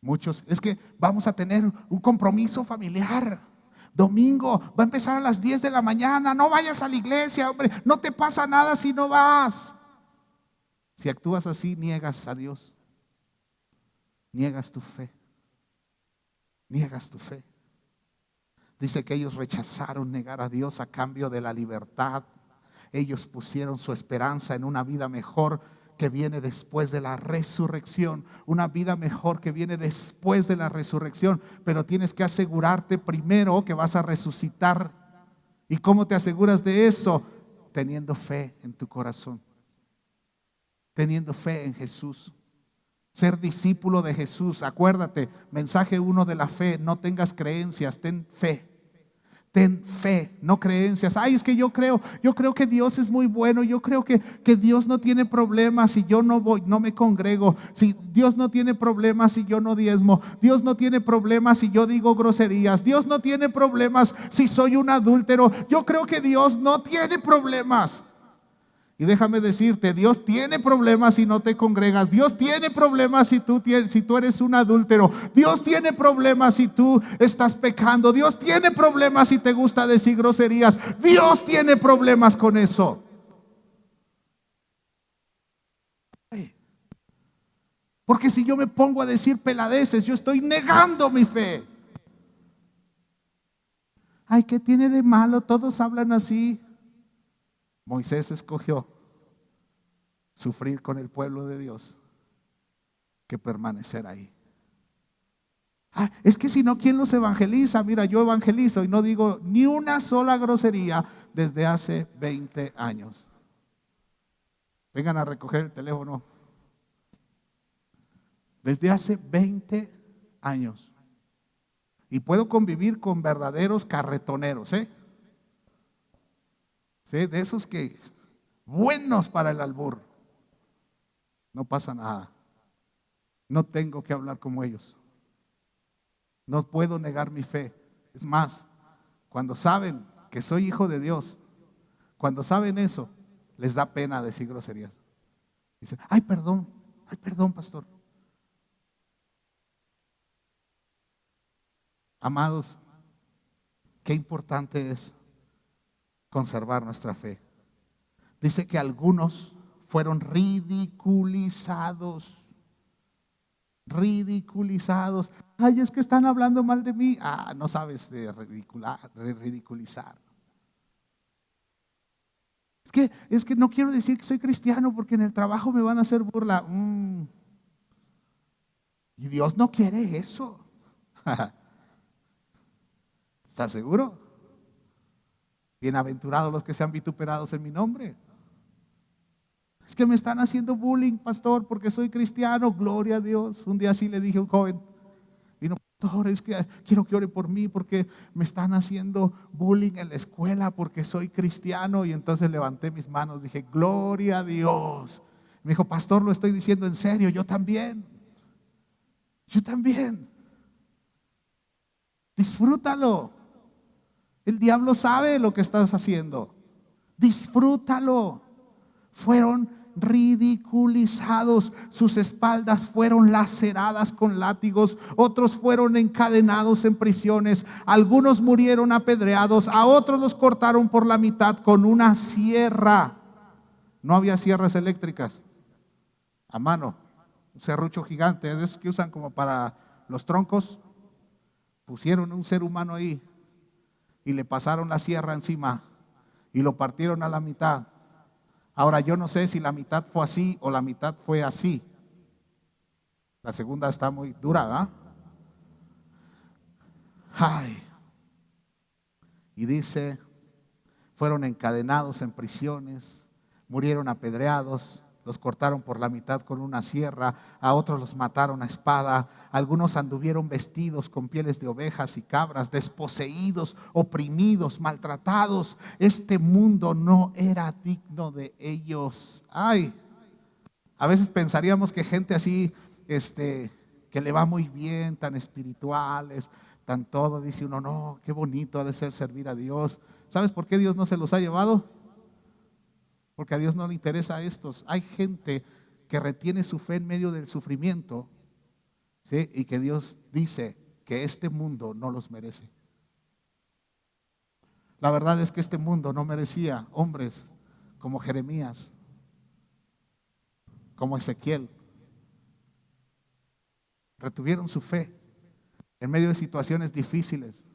Muchos, es que vamos a tener un compromiso familiar. Domingo, va a empezar a las 10 de la mañana. No vayas a la iglesia, hombre. No te pasa nada si no vas. Si actúas así, niegas a Dios. Niegas tu fe. Niegas tu fe. Dice que ellos rechazaron negar a Dios a cambio de la libertad. Ellos pusieron su esperanza en una vida mejor que viene después de la resurrección. Una vida mejor que viene después de la resurrección. Pero tienes que asegurarte primero que vas a resucitar. ¿Y cómo te aseguras de eso? Teniendo fe en tu corazón. Teniendo fe en Jesús. Ser discípulo de Jesús. Acuérdate, mensaje 1 de la fe. No tengas creencias, ten fe. Ten fe, no creencias. Ay, es que yo creo que Dios es muy bueno. Yo creo que Dios no tiene problemas si yo no voy, no me congrego. Si Dios no tiene problemas si yo no diezmo. Dios no tiene problemas si yo digo groserías. Dios no tiene problemas si soy un adúltero. Yo creo que Dios no tiene problemas. Y déjame decirte, Dios tiene problemas si no te congregas. Dios tiene problemas si tú eres un adúltero. Dios tiene problemas si tú estás pecando. Dios tiene problemas si te gusta decir groserías. Dios tiene problemas con eso. Porque si yo me pongo a decir peladeces, yo estoy negando mi fe. Ay, ¿qué tiene de malo? Todos hablan así. Moisés escogió sufrir con el pueblo de Dios que permanecer ahí. Es que si no, ¿quién los evangeliza? Mira, yo evangelizo y no digo ni una sola grosería desde hace 20 años. Vengan a recoger el teléfono. Desde hace 20 años. Y puedo convivir con verdaderos carretoneros, ¿sí? De esos que buenos para el albur. No pasa nada. No tengo que hablar como ellos. No puedo negar mi fe. Es más, cuando saben que soy hijo de Dios, cuando saben eso, les da pena decir groserías. Dicen, ay, perdón, pastor. Amados, qué importante es conservar nuestra fe. Dice que algunos fueron ridiculizados. Ridiculizados. Ay, es que están hablando mal de mí. No sabes de ridiculizar. Es que no quiero decir que soy cristiano porque en el trabajo me van a hacer burla. Y Dios no quiere eso. ¿Estás seguro? Bienaventurados los que sean vituperados en mi nombre. Es que me están haciendo bullying, pastor, porque soy cristiano. Gloria a Dios. Un día así le dije a un joven, vino pastor, es que quiero que ore por mí porque me están haciendo bullying en la escuela porque soy cristiano. Y entonces levanté mis manos, dije, gloria a Dios. Me dijo, pastor, lo estoy diciendo en serio, yo también. Yo también. Disfrútalo. El diablo sabe lo que estás haciendo. Disfrútalo. Fueron ridiculizados, sus espaldas fueron laceradas con látigos, otros fueron encadenados en prisiones, algunos murieron apedreados, a otros los cortaron por la mitad con una sierra. No había sierras eléctricas, a mano, un serrucho gigante, de esos que usan como para los troncos. Pusieron un ser humano ahí y le pasaron la sierra encima y lo partieron a la mitad. Ahora yo no sé si la mitad fue así o la mitad fue así. La segunda está muy dura, ¿verdad? Ay. Y dice, fueron encadenados en prisiones, murieron apedreados, los cortaron por la mitad con una sierra, a otros los mataron a espada, algunos anduvieron vestidos con pieles de ovejas y cabras, desposeídos, oprimidos, maltratados. Este mundo no era digno de ellos. Ay, a veces pensaríamos que gente así, que le va muy bien, tan espirituales, tan todo, dice uno, no, qué bonito ha de ser servir a Dios. ¿Sabes por qué Dios no se los ha llevado? Porque a Dios no le interesa a estos. Hay gente que retiene su fe en medio del sufrimiento, ¿sí? Y que Dios dice que este mundo no los merece. La verdad es que este mundo no merecía hombres como Jeremías, como Ezequiel. Retuvieron su fe en medio de situaciones difíciles.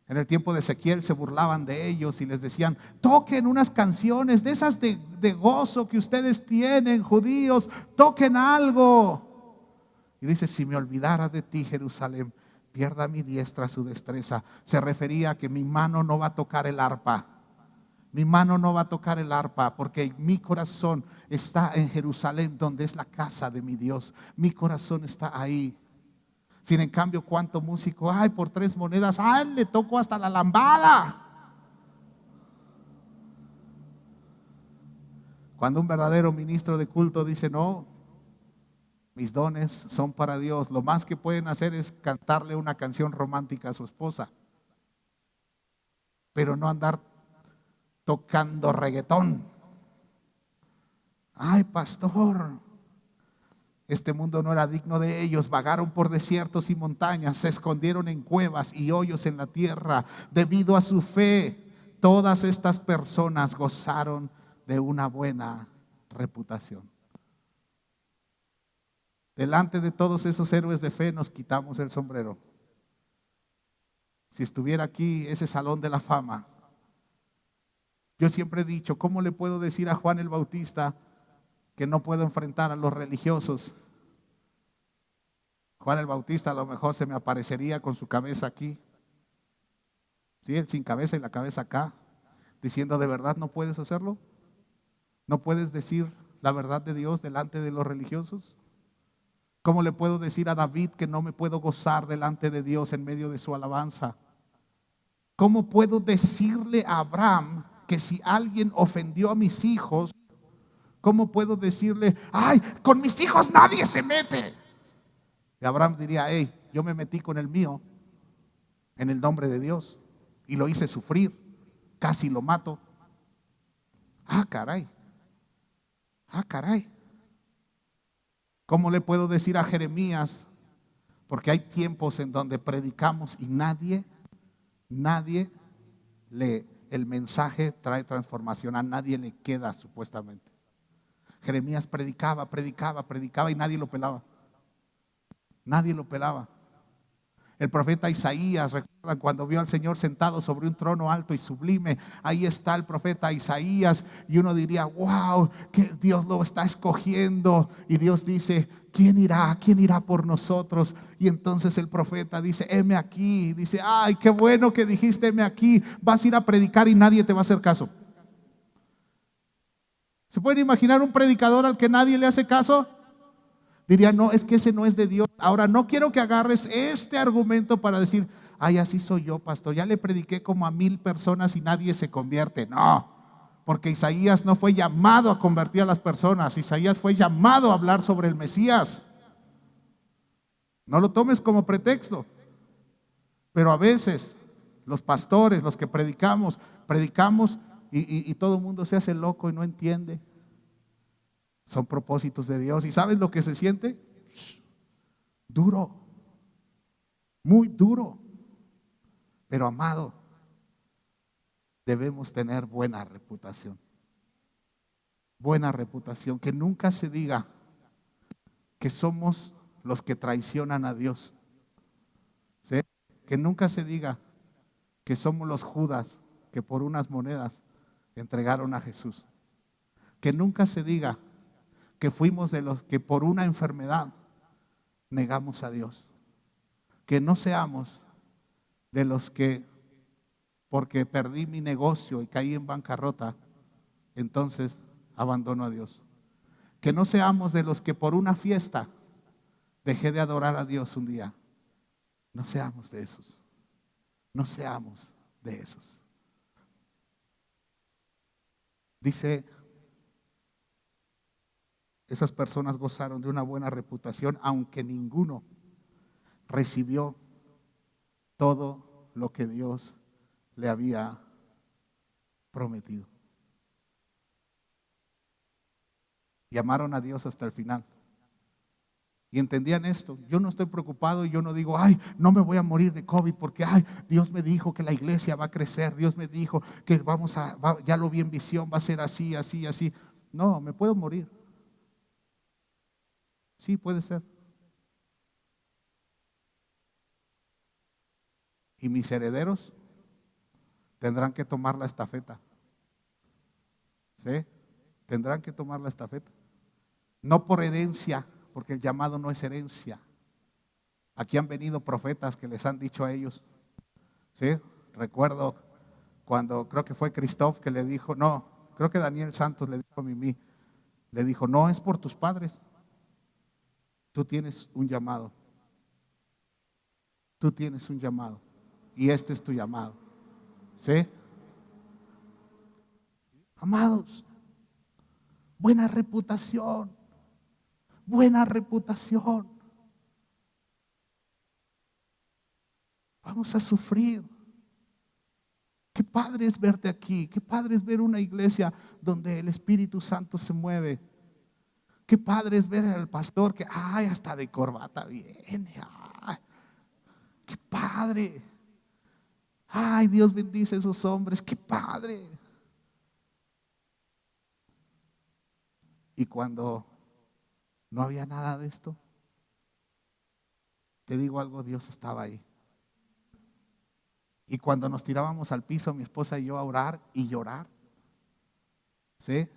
En el tiempo de Ezequiel se burlaban de ellos y les decían, toquen unas canciones de esas de gozo que ustedes tienen, judíos, toquen algo. Y dice, si me olvidara de ti, Jerusalén, pierda mi diestra su destreza. Se refería a que mi mano no va a tocar el arpa. Mi mano no va a tocar el arpa porque mi corazón está en Jerusalén, donde es la casa de mi Dios. Mi corazón está ahí. Sin en cambio, ¿cuánto músico hay por 3 monedas? ¡Ay, le toco hasta la lambada! Cuando un verdadero ministro de culto dice, no, mis dones son para Dios, lo más que pueden hacer es cantarle una canción romántica a su esposa, pero no andar tocando reggaetón. Ay, pastor, este mundo no era digno de ellos. Vagaron por desiertos y montañas, se escondieron en cuevas y hoyos en la tierra. Debido a su fe, todas estas personas gozaron de una buena reputación. Delante de todos esos héroes de fe nos quitamos el sombrero. Si estuviera aquí ese salón de la fama, yo siempre he dicho, ¿cómo le puedo decir a Juan el Bautista que no puedo enfrentar a los religiosos? Juan el Bautista a lo mejor se me aparecería con su cabeza aquí, ¿sí? Él sin cabeza y la cabeza acá, diciendo, ¿de verdad no puedes hacerlo? ¿No puedes decir la verdad de Dios delante de los religiosos? ¿Cómo le puedo decir a David que no me puedo gozar delante de Dios en medio de su alabanza? ¿Cómo puedo decirle a Abraham que si alguien ofendió a mis hijos, cómo puedo decirle, ay, con mis hijos nadie se mete? Y Abraham diría, hey, yo me metí con el mío en el nombre de Dios y lo hice sufrir, casi lo mato. Ah, caray. Ah, caray. ¿Cómo le puedo decir a Jeremías? Porque hay tiempos en donde predicamos y nadie el mensaje trae transformación, a nadie le queda supuestamente. Jeremías predicaba y nadie lo pelaba. Nadie lo pelaba. El profeta Isaías, recuerdan cuando vio al Señor sentado sobre un trono alto y sublime, ahí está el profeta Isaías y uno diría, wow, que Dios lo está escogiendo. Y Dios dice, ¿quién irá? ¿Quién irá por nosotros? Y entonces el profeta dice, heme aquí. Dice, ay, qué bueno que dijiste, heme aquí. Vas a ir a predicar y nadie te va a hacer caso. ¿Se pueden imaginar un predicador al que nadie le hace caso? Diría, no, es que ese no es de Dios. Ahora, no quiero que agarres este argumento para decir, ay, así soy yo, pastor. Ya le prediqué como a 1000 personas y nadie se convierte. No, porque Isaías no fue llamado a convertir a las personas. Isaías fue llamado a hablar sobre el Mesías. No lo tomes como pretexto. Pero a veces los pastores, los que predicamos y todo el mundo se hace loco y no entiende. Son propósitos de Dios. ¿Y sabes lo que se siente? Duro, muy duro. Pero amado, debemos tener buena reputación. Buena reputación. Que nunca se diga que somos los que traicionan a Dios. ¿Sí? Que nunca se diga que somos los Judas que por unas monedas entregaron a Jesús. Que nunca se diga que fuimos de los que por una enfermedad negamos a Dios. Que no seamos de los que porque perdí mi negocio y caí en bancarrota, entonces abandono a Dios. Que no seamos de los que por una fiesta dejé de adorar a Dios un día. No seamos de esos. No seamos de esos. Dice, esas personas gozaron de una buena reputación, aunque ninguno recibió todo lo que Dios le había prometido. Y amaron a Dios hasta el final. Y entendían esto. Yo no estoy preocupado y yo no digo, ay, no me voy a morir de COVID porque, ay, Dios me dijo que la iglesia va a crecer. Dios me dijo que ya lo vi en visión, va a ser así, así, así. No, me puedo morir. Sí, puede ser. Y mis herederos tendrán que tomar la estafeta. ¿Sí? Tendrán que tomar la estafeta. No por herencia, porque el llamado no es herencia. Aquí han venido profetas que les han dicho a ellos. ¿Sí? Recuerdo cuando creo que fue Christoph que le dijo, no, creo que Daniel Santos le dijo a Mimi, le dijo, no es por tus padres. Tú tienes un llamado. Tú tienes un llamado. Y este es tu llamado. ¿Sí? Amados, buena reputación. Buena reputación. Vamos a sufrir. Qué padre es verte aquí. Qué padre es ver una iglesia donde el Espíritu Santo se mueve. Qué padre es ver al pastor que, ay, hasta de corbata viene. Ay, qué padre. Ay, Dios bendice a esos hombres. Qué padre. Y cuando no había nada de esto, te digo algo, Dios estaba ahí. Y cuando nos tirábamos al piso, mi esposa y yo, a orar y llorar, ¿sí?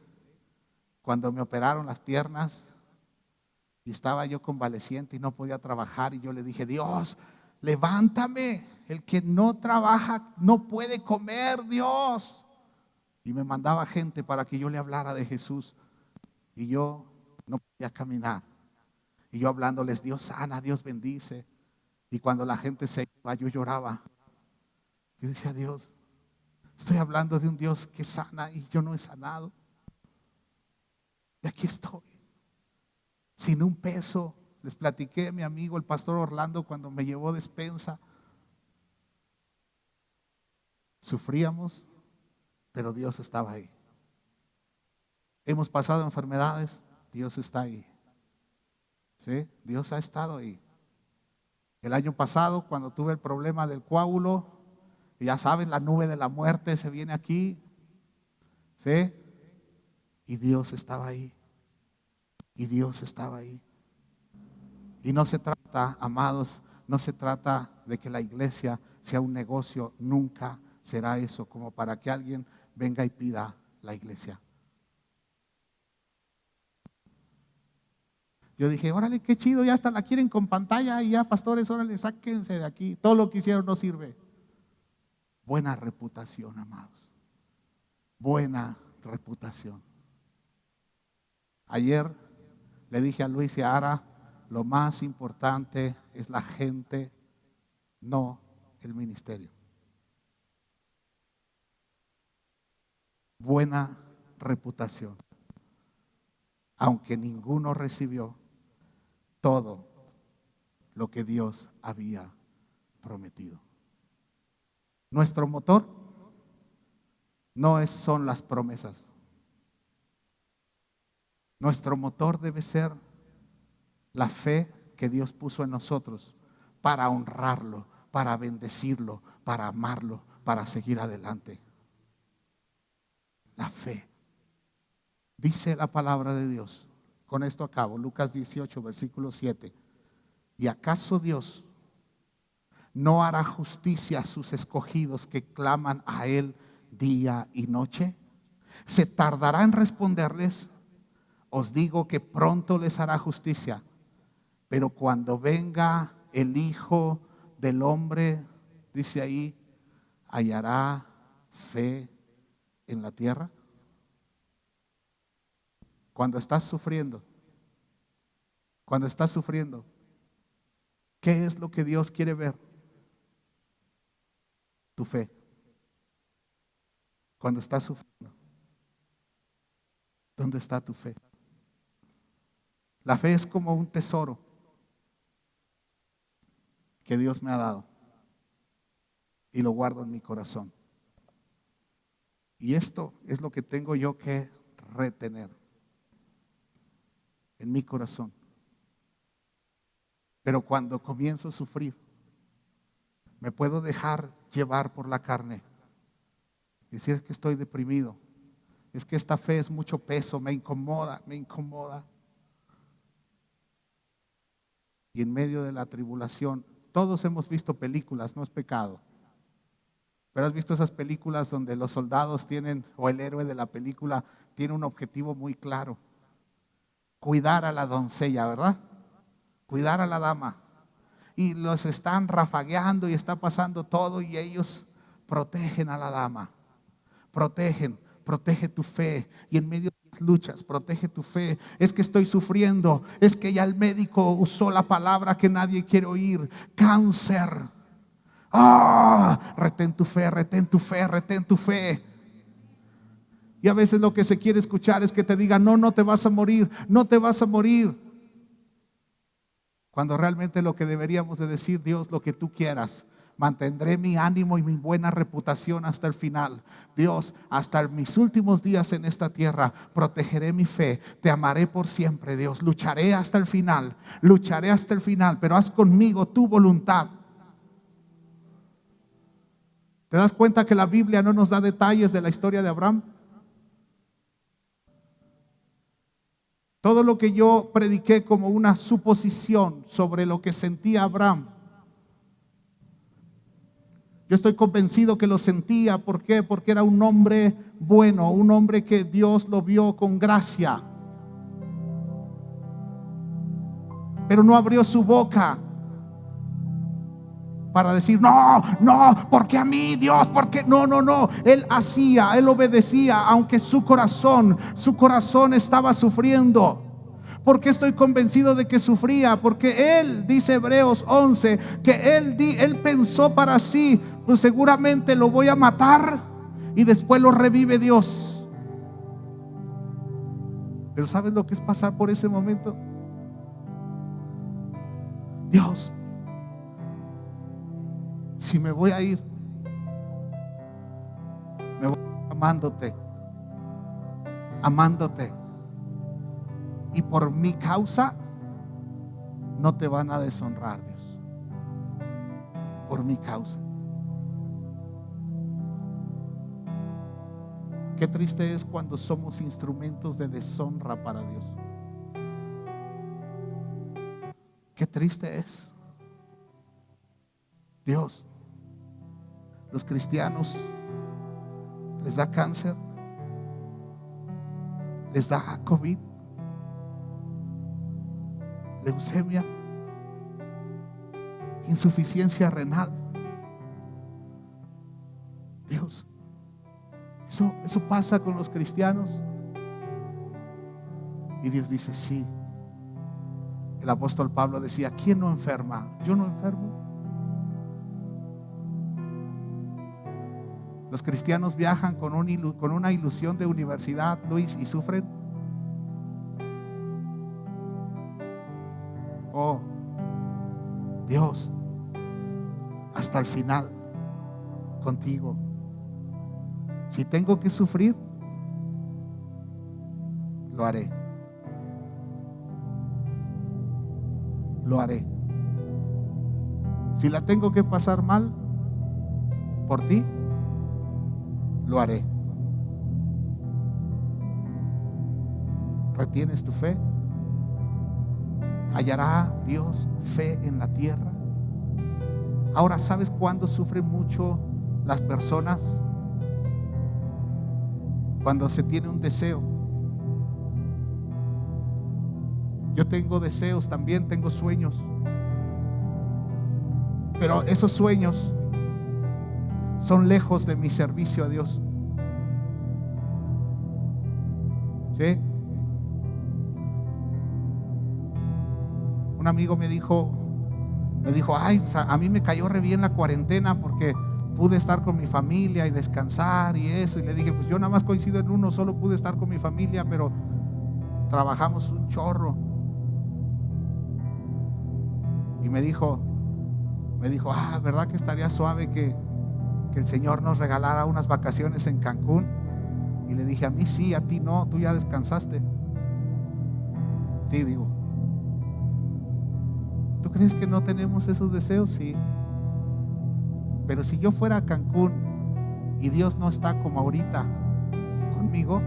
Cuando me operaron las piernas y estaba yo convaleciente y no podía trabajar, y yo le dije, Dios, levántame, el que no trabaja no puede comer, Dios. Y me mandaba gente para que yo le hablara de Jesús, y yo no podía caminar. Y yo hablándoles, Dios sana, Dios bendice. Y cuando la gente se iba, yo lloraba. Yo decía, Dios, estoy hablando de un Dios que sana y yo no he sanado. Y aquí estoy, sin un peso. Les platiqué a mi amigo, el pastor Orlando, cuando me llevó despensa. Sufríamos, pero Dios estaba ahí. Hemos pasado enfermedades, Dios está ahí. ¿Sí? Dios ha estado ahí. El año pasado, cuando tuve el problema del coágulo, ya saben, la nube de la muerte se viene aquí. ¿Sí? Y Dios estaba ahí. Y Dios estaba ahí. Y no se trata, amados, no se trata de que la iglesia sea un negocio. Nunca será eso, como para que alguien venga y pida la iglesia. Yo dije, órale, qué chido, ya hasta la quieren con pantalla y ya, pastores, órale, sáquense de aquí. Todo lo que hicieron no sirve. Buena reputación, amados. Buena reputación. Ayer le dije a Luis y a Ara, lo más importante es la gente, no el ministerio. Buena reputación, aunque ninguno recibió todo lo que Dios había prometido. Nuestro motor son las promesas. Nuestro motor debe ser la fe que Dios puso en nosotros para honrarlo, para bendecirlo, para amarlo, para seguir adelante. La fe. Dice la palabra de Dios. Con esto acabo. Lucas 18, versículo 7. ¿Y acaso Dios no hará justicia a sus escogidos que claman a Él día y noche? ¿Se tardará en responderles? Os digo que pronto les hará justicia. Pero cuando venga el Hijo del Hombre, dice ahí, ¿hallará fe en la tierra? Cuando estás sufriendo, ¿qué es lo que Dios quiere ver? Tu fe. Cuando estás sufriendo, ¿dónde está tu fe? La fe es como un tesoro que Dios me ha dado y lo guardo en mi corazón. Y esto es lo que tengo yo que retener en mi corazón. Pero cuando comienzo a sufrir, me puedo dejar llevar por la carne. Decir que estoy deprimido, es que esta fe es mucho peso, me incomoda. Y en medio de la tribulación, todos hemos visto películas, no es pecado. Pero has visto esas películas donde los soldados tienen, o el héroe de la película tiene un objetivo muy claro: cuidar a la doncella, ¿verdad? Cuidar a la dama. Y los están rafagueando y está pasando todo y ellos protegen a la dama. Protege tu fe. Y en medio de las luchas, protege tu fe. Es que estoy sufriendo. Es que ya el médico usó la palabra que nadie quiere oír: cáncer. Retén tu fe, retén tu fe, retén tu fe. Y a veces lo que se quiere escuchar es que te digan: no te vas a morir, no te vas a morir. Cuando realmente lo que deberíamos de decir: Dios, lo que tú quieras. Mantendré mi ánimo y mi buena reputación hasta el final. Dios, hasta mis últimos días en esta tierra, protegeré mi fe. Te amaré por siempre, Dios. Lucharé hasta el final, pero haz conmigo tu voluntad. ¿Te das cuenta que la Biblia no nos da detalles de la historia de Abraham? Todo lo que yo prediqué como una suposición sobre lo que sentía Abraham, yo estoy convencido que lo sentía. ¿Por qué? Porque era un hombre bueno, un hombre que Dios lo vio con gracia. Pero no abrió su boca para decir: no, ¿por qué a mí, Dios? ¿Por qué? No. Él obedecía, aunque su corazón estaba sufriendo. ¿Por qué estoy convencido de que sufría? Porque él, dice Hebreos 11, que él pensó para sí: pues seguramente lo voy a matar y después lo revive Dios. Pero ¿sabes lo que es pasar por ese momento? Dios, si me voy a ir, me voy amándote. Y por mi causa no te van a deshonrar, Dios. Por mi causa. Qué triste es cuando somos instrumentos de deshonra para Dios. Qué triste es. Dios, los cristianos les da cáncer, les da COVID, leucemia, insuficiencia renal. Dios, eso pasa con los cristianos. Y Dios dice: sí, El apóstol Pablo decía, ¿quién no enferma? Yo no enfermo. Los cristianos viajan con una ilusión de universidad, Luis, y sufren. Oh, Dios, hasta el final, contigo. Si tengo que sufrir, lo haré. Lo haré. Si la tengo que pasar mal por ti, lo haré. ¿Retienes tu fe? ¿Hallará Dios fe en la tierra? Ahora, ¿sabes cuándo sufren mucho las personas? Cuando se tiene un deseo. Yo tengo deseos también, tengo sueños. Pero esos sueños son lejos de mi servicio a Dios. ¿Sí? Un amigo me dijo, ay, o sea, a mí me cayó re bien la cuarentena porque pude estar con mi familia y descansar y eso. Y le dije, pues yo nada más coincido en uno, solo pude estar con mi familia, pero trabajamos un chorro. Y me dijo, ¿verdad que estaría suave que el Señor nos regalara unas vacaciones en Cancún? Y le dije, a mí sí, a ti no, tú ya descansaste. Sí, digo, ¿tú crees que no tenemos esos deseos? Sí. Pero si yo fuera a Cancún y Dios no está como ahorita conmigo,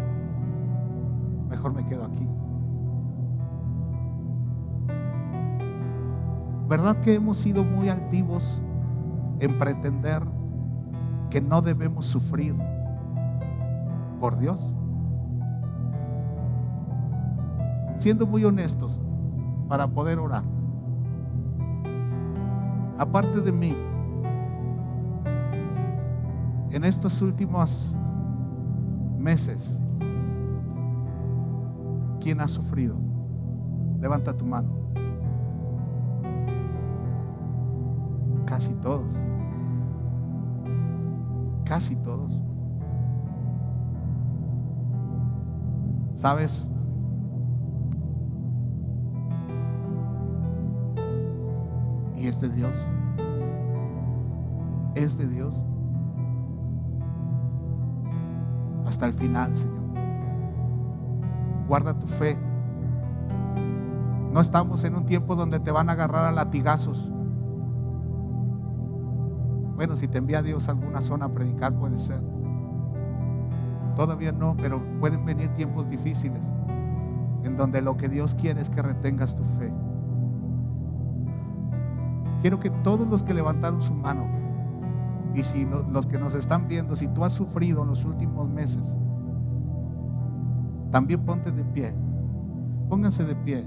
mejor me quedo aquí. ¿Verdad que hemos sido muy altivos en pretender que no debemos sufrir por Dios? Siendo muy honestos para poder orar. Aparte de mí, en estos últimos meses, ¿quién ha sufrido? Levanta tu mano. Casi todos. Casi todos. ¿Sabes? Y es de Dios. Es de Dios. Hasta el final, Señor. Guarda tu fe. No estamos en un tiempo donde te van a agarrar a latigazos. Bueno, si te envía Dios a alguna zona a predicar, puede ser. Todavía no, pero pueden venir tiempos difíciles en donde lo que Dios quiere es que retengas tu fe. Quiero que todos los que levantaron su mano, y si los que nos están viendo, si tú has sufrido en los últimos meses, también ponte de pie. Pónganse de pie.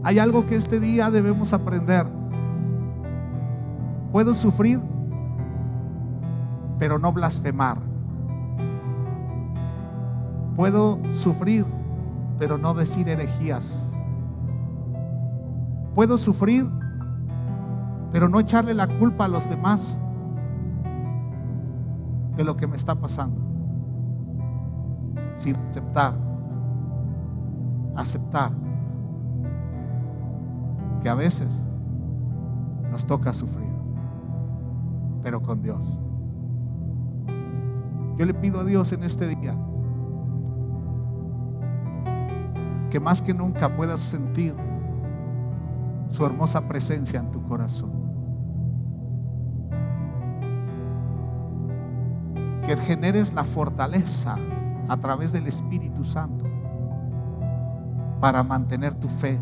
Hay algo que este día debemos aprender. Puedo sufrir, pero no blasfemar. Puedo sufrir, pero no decir herejías. Puedo sufrir, pero no echarle la culpa a los demás de lo que me está pasando. Sin aceptar que a veces nos toca sufrir, pero con Dios. Yo le pido a Dios en este día que más que nunca puedas sentir su hermosa presencia en tu corazón. Que generes la fortaleza a través del Espíritu Santo para mantener tu fe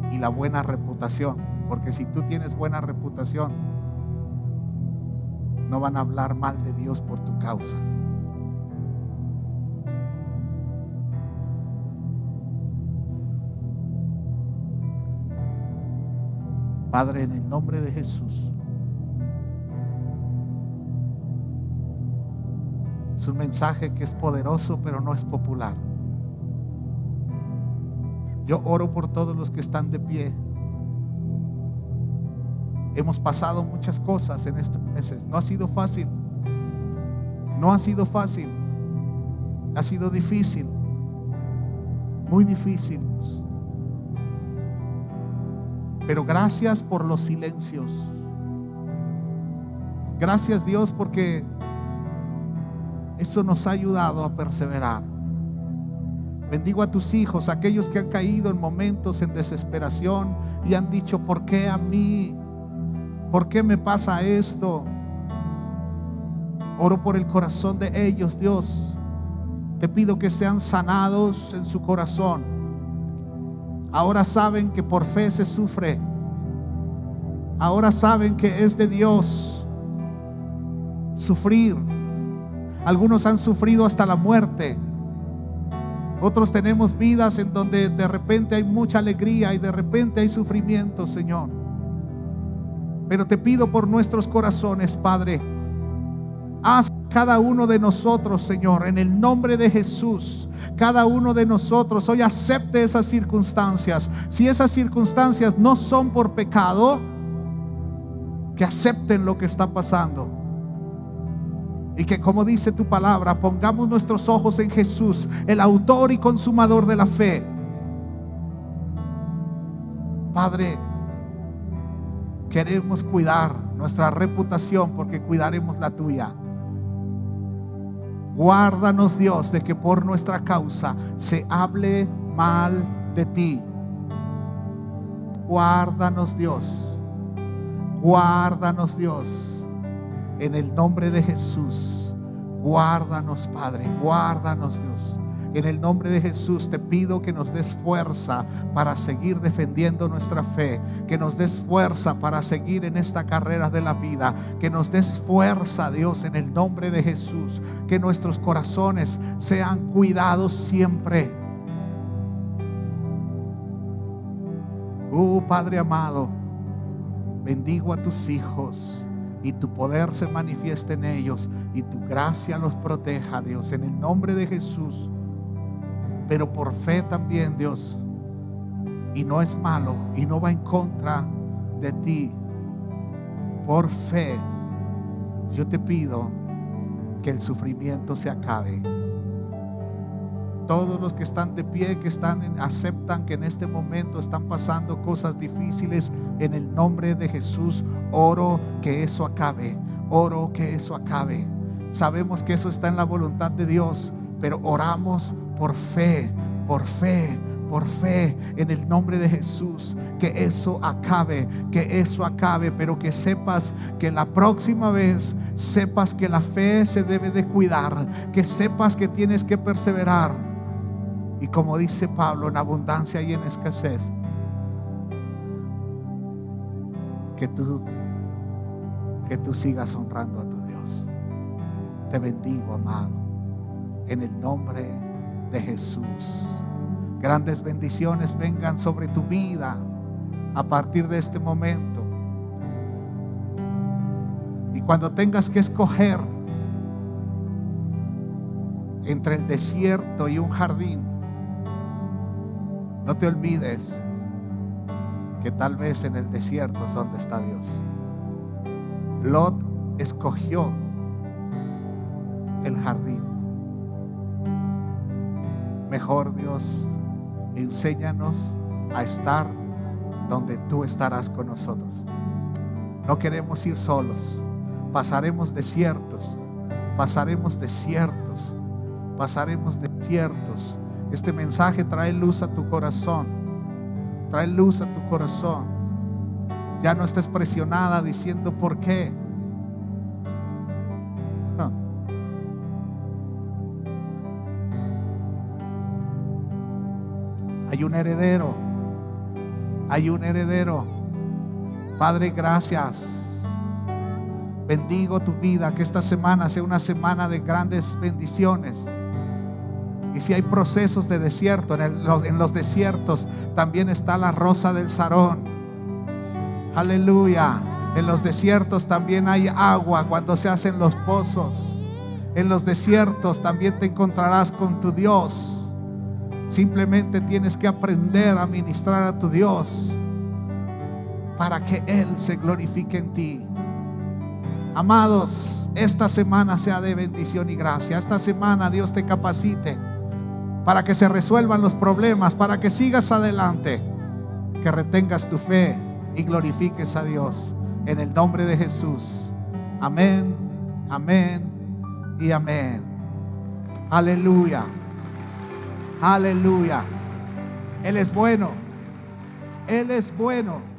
y la buena reputación, porque si tú tienes buena reputación, no van a hablar mal de Dios por tu causa. Padre, en el nombre de Jesús, Es un mensaje que es poderoso, pero no es popular. Yo oro por todos los que están de pie. Hemos pasado muchas cosas en estos meses. No ha sido fácil. No ha sido fácil. Ha sido difícil. Muy difícil. Pero gracias por los silencios. Gracias, Dios, porque eso nos ha ayudado a perseverar. Bendigo a tus hijos, aquellos que han caído en momentos en desesperación y han dicho: ¿por qué a mí? ¿Por qué me pasa esto? Oro por el corazón de ellos, Dios. Te pido que sean sanados en su corazón. Ahora saben que por fe se sufre. Ahora saben que es de Dios sufrir. Algunos han sufrido hasta la muerte. Otros tenemos vidas en donde de repente hay mucha alegría y de repente hay sufrimiento, Señor. Pero te pido por nuestros corazones, Padre, haz cada uno de nosotros, Señor, en el nombre de Jesús, cada uno de nosotros hoy acepte esas circunstancias. Si esas circunstancias no son por pecado, que acepten lo que está pasando. Y que, como dice tu palabra, pongamos nuestros ojos en Jesús, el autor y consumador de la fe. Padre, queremos cuidar nuestra reputación porque cuidaremos la tuya. Guárdanos, Dios, de que por nuestra causa se hable mal de ti. Guárdanos, Dios. Guárdanos, Dios. En el nombre de Jesús, guárdanos, Padre, guárdanos, Dios. En el nombre de Jesús te pido que nos des fuerza para seguir defendiendo nuestra fe, que nos des fuerza para seguir en esta carrera de la vida, que nos des fuerza, Dios, en el nombre de Jesús, que nuestros corazones sean cuidados siempre. Padre amado, bendigo a tus hijos. Y tu poder se manifieste en ellos y tu gracia los proteja, Dios, en el nombre de Jesús. Pero por fe también, Dios, y no es malo y no va en contra de ti. Por fe yo te pido que el sufrimiento se acabe. Todos los que están de pie, que aceptan que en este momento están pasando cosas difíciles, en el nombre de Jesús, oro que eso acabe. Oro que eso acabe. Sabemos que eso está en la voluntad de Dios, pero oramos por fe, por fe, por fe, en el nombre de Jesús, que eso acabe, pero que sepas que la próxima vez, sepas que la fe se debe de cuidar, que sepas que tienes que perseverar. Y como dice Pablo, en abundancia y en escasez, que tú sigas honrando a tu Dios. Te bendigo, amado, en el nombre de Jesús. Grandes bendiciones vengan sobre tu vida a partir de este momento. Y cuando tengas que escoger entre el desierto y un jardín, no te olvides que tal vez en el desierto es donde está Dios. Lot escogió el jardín. Mejor, Dios, enséñanos a estar donde tú estarás con nosotros. No queremos ir solos. Pasaremos desiertos. Pasaremos desiertos. Pasaremos desiertos. Este mensaje trae luz a tu corazón. Trae luz a tu corazón. Ya no estés presionada diciendo ¿por qué? Hay un heredero. Hay un heredero. Padre, gracias. Bendigo tu vida. Que esta semana sea una semana de grandes bendiciones. Y si hay procesos de desierto, en los desiertos también está la rosa del Sarón. Aleluya. En los desiertos también hay agua cuando se hacen los pozos. En los desiertos también te encontrarás con tu Dios. Simplemente tienes que aprender a ministrar a tu Dios para que Él se glorifique en ti. Amados, esta semana sea de bendición y gracia. Esta semana Dios te capacite para que se resuelvan los problemas, para que sigas adelante, que retengas tu fe y glorifiques a Dios en el nombre de Jesús. Amén, amén y amén. Aleluya, aleluya. Él es bueno, Él es bueno.